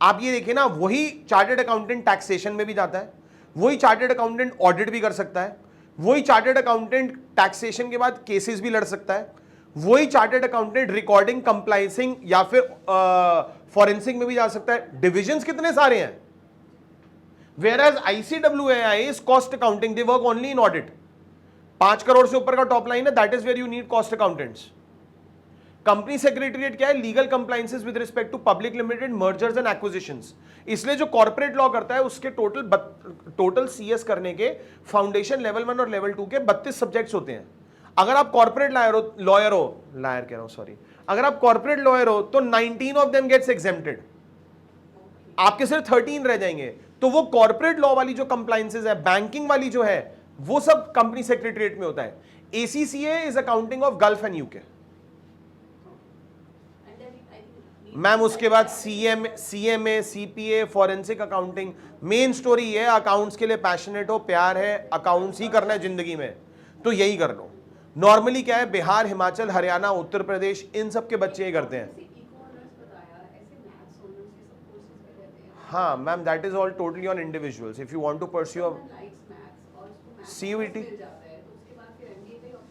आप ये देखिए ना, वही चार्टर्ड अकाउंटेंट टैक्सेशन में भी जाता है, वही चार्टर्ड अकाउंटेंट ऑडिट भी कर सकता है, वही चार्टर्ड अकाउंटेंट टैक्सेशन के बाद केसेस भी लड़ सकता है, वही चार्टर्ड अकाउंटेंट रिकॉर्डिंग, कंप्लाइंसिंग या फिर फॉरेंसिक में भी जा सकता है. डिविजन्स कितने सारे हैं. Whereas ICWAI is cost accounting, they work only in audit. 5 crore से ऊपर का टॉप लाइन है, that is where you need cost accountants. Company secretariat क्या है, legal compliances with respect to public limited mergers and acquisitions. इसलिए जो corporate law करता है उसके टोटल CS करने के फाउंडेशन लेवल 1 और लेवल 2 के 32 सब्जेक्ट्स होते हैं. अगर आप कॉर्पोरेट अगर आप कॉर्पोरेट लॉयर हो तो 19 ऑफ देम गेट्स एग्जेम्प्टेड, आपके सिर्फ 13 रह जाएंगे. तो वो कॉर्पोरेट लॉ वाली जो कंप्लाइंसेस है, बैंकिंग वाली जो है, वो सब कंपनी सेक्रेटरीट में होता है. ACCA is accounting of gulf and UK. Ma'am उसके बाद CMA, CPA, forensic accounting. Main story ये है, अकाउंट्स के लिए पैशनेट हो, प्यार है, अकाउंट्स ही करना है जिंदगी में, तो यही कर लो. नॉर्मली क्या है, बिहार, हिमाचल, हरियाणा, उत्तर प्रदेश, इन सब के बच्चे ये करते हैं. हाँ ma'am, that is all totally on individuals. If you want to pursue CUET,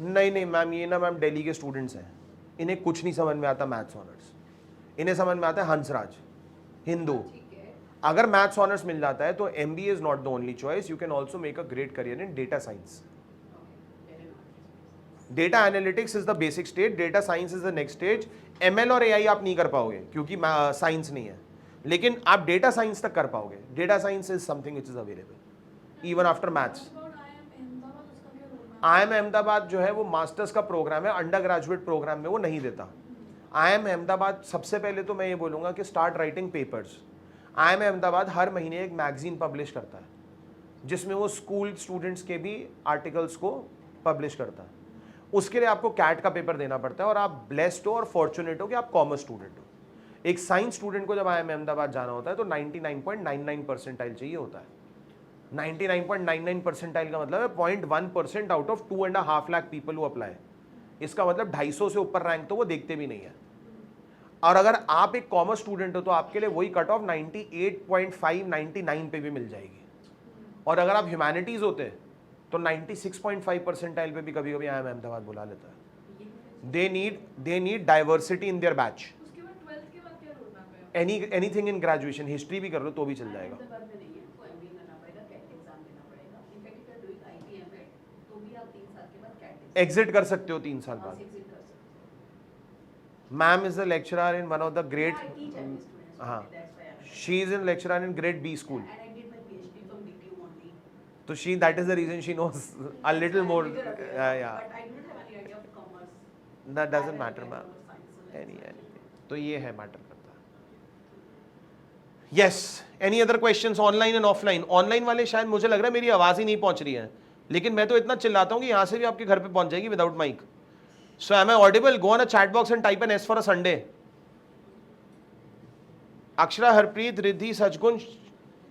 नहीं मैम, ये ना मैम दिल्ली के स्टूडेंट्स हैं, इन्हें कुछ नहीं समझ में आता मैथ्स ऑनर्स. इन्हें समझ में आता है हंसराज, हिंदू. अगर मैथ्स ऑनर्स मिल जाता है तो MBA is not the only choice. You can also make a great career in data science. Data analytics is the basic stage, data science is the next stage. ML और AI आप नहीं कर पाओगे क्योंकि science नहीं है, लेकिन आप डेटा साइंस तक कर पाओगे. Data science is something which is available even after maths. IIM Ahmedabad जो है वो मास्टर्स का प्रोग्राम है, अंडर ग्रेजुएट प्रोग्राम में वो नहीं देता. IIM अहमदाबाद, सबसे पहले तो मैं ये बोलूँगा कि start writing papers. IIM Ahmedabad हर महीने एक मैगजीन पब्लिश करता है जिसमें वो स्कूल स्टूडेंट्स के भी आर्टिकल्स को पब्लिश करता है. उसके लिए आपको कैट का पेपर देना पड़ता है और आप ब्लेस्ड हो और फॉर्चुनेट हो कि आप कॉमर्स स्टूडेंट हो. एक साइंस स्टूडेंट को जब IIM अहमदाबाद जाना होता है तो 99.99 परसेंटाइल चाहिए होता है. 99.99 परसेंटाइल का मतलब है 0.1% out of 2.5 lakh people who apply. इसका मतलब 250 से ऊपर रैंक तो वो देखते भी नहीं है. और अगर आप एक कॉमर्स स्टूडेंट हो तो आपके लिए वही कट ऑफ 98.5, 99 पे भी मिल जाएगी. और अगर आप ह्यूमैनिटीज होते तो 96.5 परसेंटाइल पे भी कभी कभी IIM अहमदाबाद बुला लेता है. They need diversity in their batch. उसके बाद 12th के बाद क्या रोडमैप है? एनीथिंग इन ग्रेजुएशन, हिस्ट्री भी कर लो तो भी चल जाएगा. एग्जिट कर सकते हो 3 साल बाद. Ma'am is the lecturer in one of the great, हाँ, she is in lecturer in great B school. तो she, that is the reason she knows a little more. That doesn't matter ma'am, anything. तो ये है, matter करता है. Yes, any other questions online and offline? Online वाले शायद मुझे लग रहा है मेरी आवाज ही नहीं पहुंच रही है, लेकिन मैं तो इतना चिल्लाता हूं कि यहां से भी आपके घर पे पहुंच जाएगी without mic. So am I audible? Go on a chat box and type an S for a Sunday. Akshara, Harpreet, Riddhi, Sachgun,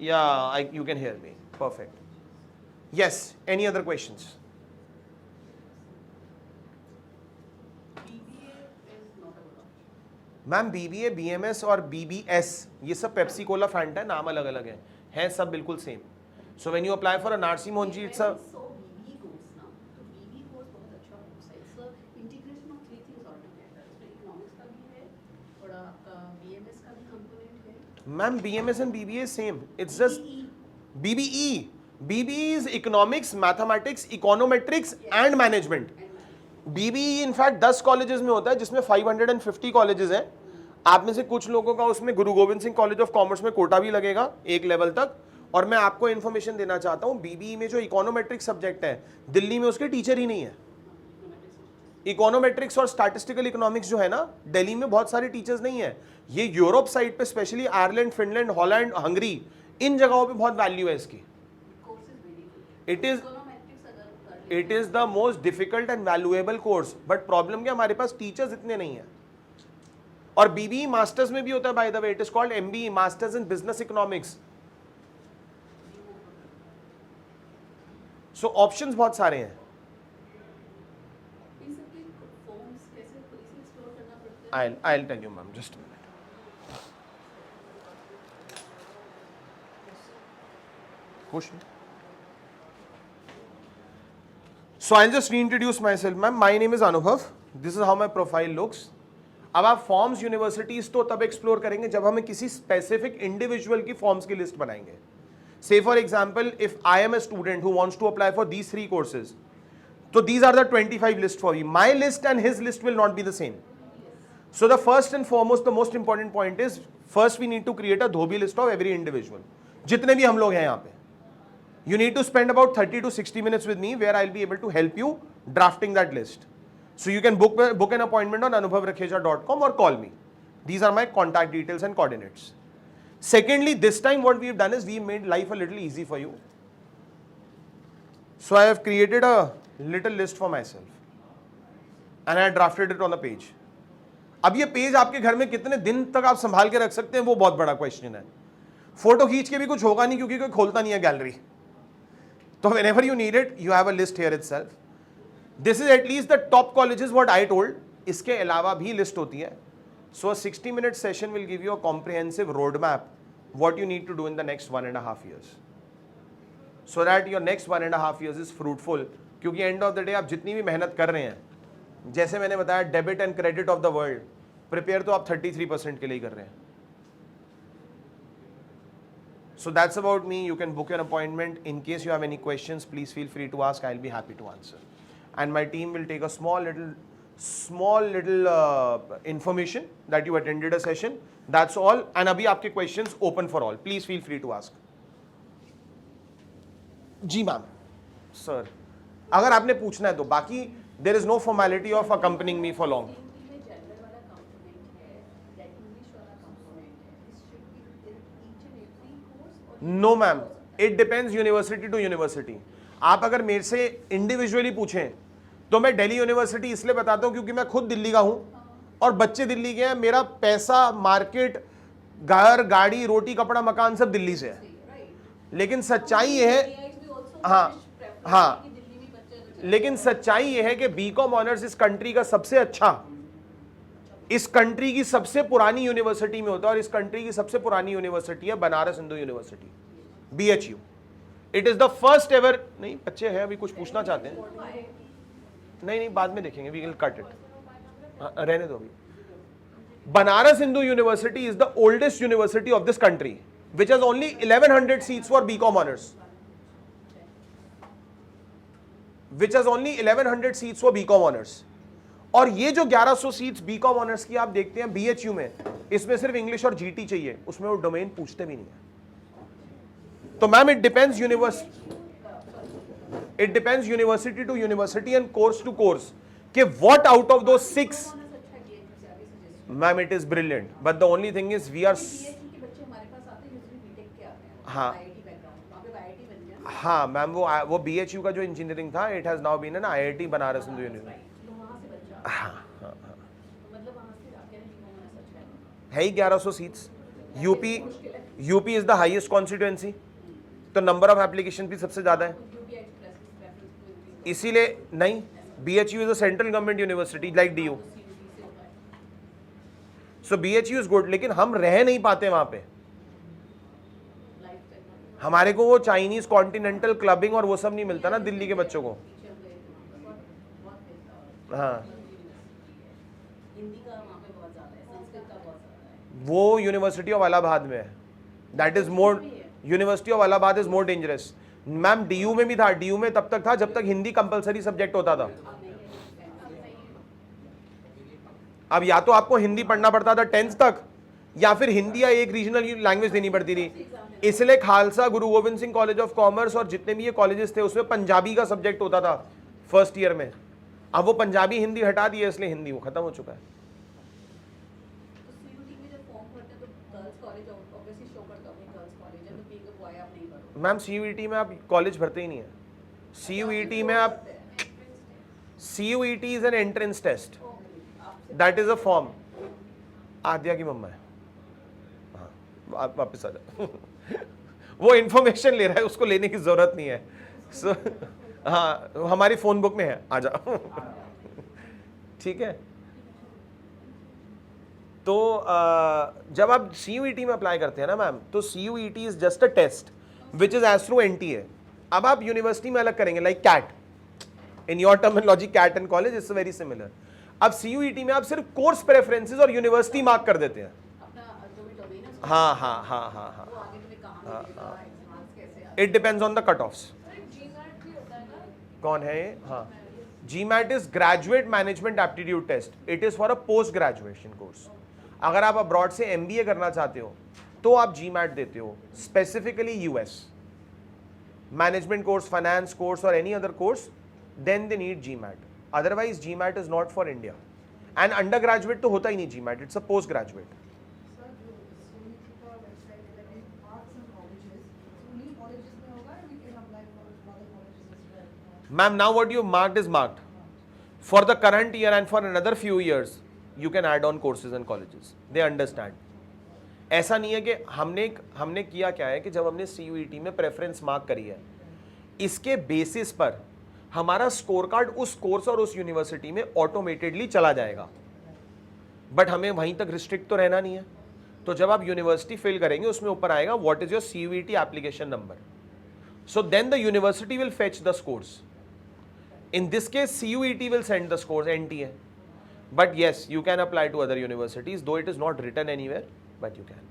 या you can hear me. Perfect. Yes, any other questions? Ma'am BBA, BMS और BBS ये सब Pepsi Cola Fanta है, नाम अलग अलग है सब बिल्कुल same. So when you apply for a Narsee Monjee, it's a ma'am BMS and BBA is same. It's just BBE. BBE is economics, mathematics, econometrics and management. BBE in fact 10 colleges में होता है, जिसमें 550 कॉलेजेस हैं. आप में से कुछ लोगों का उसमें गुरु Govind Singh college of commerce में कोटा भी लगेगा एक लेवल तक. और मैं आपको इन्फॉर्मेशन देना चाहता हूं, बीबीई में जो इकोनोमेट्रिक्स सब्जेक्ट है, दिल्ली में उसके टीचर ही नहीं है. इकोनोमेट्रिक्स और स्टैटिस्टिकल इकोनॉमिक्स जो है ना, दिल्ली में बहुत सारे टीचर्स नहीं है. ये यूरोप साइड पे specially Ireland, Finland, Holland, Hungary, इन जगहों पे बहुत वैल्यू है इसकी. It is the most difficult and valuable course. But problem क्या, हमारे पास टीचर्स इतने नहीं है. और बीबीई मास्टर्स में भी होता है by the way. It is called MBE, masters in business economics. So options बहुत सारे हैं. I'll tell you, ma'am. Just a minute. Question. So I'll just reintroduce myself, ma'am. My name is Anubhav. This is how my profile looks. अब आप forms universities तो तब explore करेंगे जब हमें किसी स्पेसिफिक इंडिविजुअल की फॉर्म्स की लिस्ट बनाएंगे. Say for example, if I am a student who wants to apply for these 3 courses, so these are the 25 list for me. My list and his list will not be the same. So the first and foremost, the most important point is, first we need to create a Dhobi list of every individual. जितने भी हम लोग हैं यहाँ पे. You need to spend about 30 to 60 minutes with me, where I'll be able to help you drafting that list. So you can book an appointment on anubhavrakheja.com or call me. These are my contact details and coordinates. Secondly, this time what we've done is we made life a little easy for you. So I have created a little list for myself and I drafted it on a page. अब ये page आपके घर में कितने दिन तक आप संभाल के रख सकते हैं, वो बहुत बड़ा क्वेश्चन है. फोटो खींच के भी कुछ होगा नहीं क्योंकि कोई खोलता नहीं है गैलरी. तो whenever you need it, you have a list here itself. This is at least the top colleges what I told. इसके अलावा भी लिस्ट होती है. So a 60-minute session will give you a comprehensive roadmap what you need to do in the next 1.5 years. So that your next 1.5 years is fruitful. क्योंकि end of the day आप जितनी भी मेहनत कर रहे हैं, जैसे मैंने बताया debit and credit of the world, prepare तो आप 33% के लिए कर रहे हैं. So that's about me. You can book an appointment. In case you have any questions, please feel free to ask. I'll be happy to answer. And my team will take a small little information that you attended a session. That's all. And abhi aapke questions open for all. Please feel free to ask. जी ma'am. Sir अगर आपने पूछना है तो, बाकी there is no formality of accompanying me for long. No ma'am, it depends university to university. आप अगर मेरे से इंडिविजुअली पूछें तो मैं दिल्ली यूनिवर्सिटी इसलिए बताता हूं क्योंकि मैं खुद दिल्ली का हूं और बच्चे दिल्ली के हैं. मेरा पैसा, मार्केट, घर, गाड़ी, रोटी, कपड़ा, मकान सब दिल्ली से है. लेकिन सच्चाई ये है, हाँ, लेकिन सच्चाई ये है कि बीकॉम ऑनर्स इस कंट्री का सबसे अच्छा, इस कंट्री की सबसे पुरानी यूनिवर्सिटी में होता है. और इस कंट्री की सबसे पुरानी यूनिवर्सिटी है Banaras Hindu university, BHU. It is the first ever. नहीं, बच्चे हैं अभी कुछ पूछना चाहते हैं? नहीं, बाद में देखेंगे. We will cut it. रहने दो अभी. Banaras Hindu University is the oldest university of this country which has only 1100 seats for BCom honors. Which has only 1100 seats for BCom honors. और ये जो 1100 सीट्स बीकॉम ऑनर्स की आप देखते हैं BHU में, इसमें सिर्फ इंग्लिश और जीटी चाहिए, उसमें वो डोमेन पूछते भी नहीं है. तो ma'am it depends university to university and course to course कि व्हाट आउट ऑफ दो 6. Ma'am it is brilliant but the only thing is we are. हाँ मैम, वो BHU का जो इंजीनियरिंग था, it has now been an IIT Banaras Hindu University. है ही 1100 seats. UP is the highest constituency, तो नंबर ऑफ एप्लीकेशन भी सबसे ज्यादा है. इसीलिए नहीं, BHU is a central government university like DU. So BHU is good, लेकिन हम रह नहीं पाते वहां पे. हमारे को वो चाइनीज कॉन्टिनेंटल क्लबिंग और वो सब नहीं मिलता ना दिल्ली के बच्चों को. हाँ वो यूनिवर्सिटी ऑफ इलाहाबाद में है, that is more, university of Allahabad is more dangerous. Ma'am DU में भी था, डीयू में तब तक था जब तक हिंदी कंपलसरी सब्जेक्ट होता था। अब या तो आपको हिंदी पढ़ना पड़ता था 10th तक, या फिर हिंदी या एक रीजनल लैंग्वेज देनी पड़ती थी। इसलिए खालसा, गुरु Govind Singh college of commerce और जितने भी ये कॉलेजेस थे उसमें पंजाबी का सब्जेक्ट होता था फर्स्ट ईयर में। अब वो पंजाबी हिंदी हटा दी है, इसलिए हिंदी वो खत्म हो चुका है। मैम CUET में आप कॉलेज भरते ही नहीं है। CUET में आप, CUET is an entrance test, that is a form. Aadhya की मम्मा है, हाँ वापस आ जाओ। वो इंफॉर्मेशन ले रहा है, उसको लेने की जरूरत नहीं है। सो हाँ हमारी फोन बुक में है, आ जाओ। ठीक है, तो जब आप CUET में अप्लाई करते हैं ना मैम, तो CUET is just a test which is as through NTA। अब आप यूनिवर्सिटी में अलग करेंगे, like CAT, in your terminology CAT and college is very similar. अब CUET में आप सिर्फ कोर्स प्रेफरेंसेस और यूनिवर्सिटी मार्क कर देते हैं। हाँ हाँ हाँ हाँ हाँ, it depends on the cutoffs. कौन है ये? हाँ, GMAT is graduate management aptitude test, it is for a post graduation course. अगर आप अब्रॉड से MBA करना चाहते हो तो आप GMAT देते हो, specifically US management course, finance course और any other course, then they need GMAT, otherwise GMAT is not for India. And undergraduate तो होता ही नहीं GMAT, it's a postgraduate. Ma'am, now what you marked is marked. For the current year and for another few years, you can add on courses and colleges. They understand. ऐसा नहीं है कि हमने किया क्या है कि जब हमने CUET में प्रेफरेंस मार्क करी है, इसके बेसिस पर हमारा स्कोर कार्ड उस कोर्स और उस यूनिवर्सिटी में ऑटोमेटेडली चला जाएगा, बट हमें वहीं तक रिस्ट्रिक्ट तो रहना नहीं है। तो जब आप यूनिवर्सिटी फिल करेंगे उसमें ऊपर आएगा what is your CUET application number, so then the university will fetch the scores. In this case, CUET will send the scores, NTA. But yes, you can apply to other universities, though it is not written anywhere, but you can.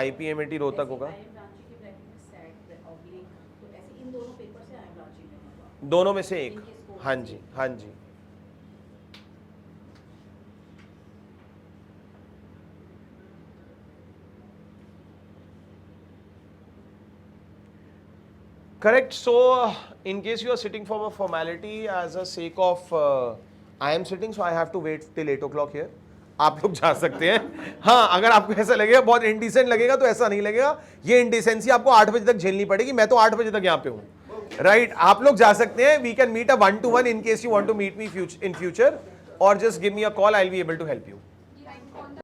IPMAT Rohtak होगा, दोनों में से एक। हाँ जी, हाँ जी। Correct. So, in case you are sitting for a formality, as a sake of I am sitting, so I have to wait till 8 o'clock here. आप लोग जा सकते हैं। हाँ, अगर आपको ऐसा लगेगा बहुत इंडिसेंट लगेगा तो ऐसा नहीं लगेगा, ये इंडिसेंसी आपको 8 बजे तक झेलनी पड़ेगी। मैं तो 8 बजे तक यहाँ पे हूँ, राइट? आप लोग जा सकते हैं। We can meet a 1-to-1 in case you want to meet me in future, or just give me a call. I'll be able to help you.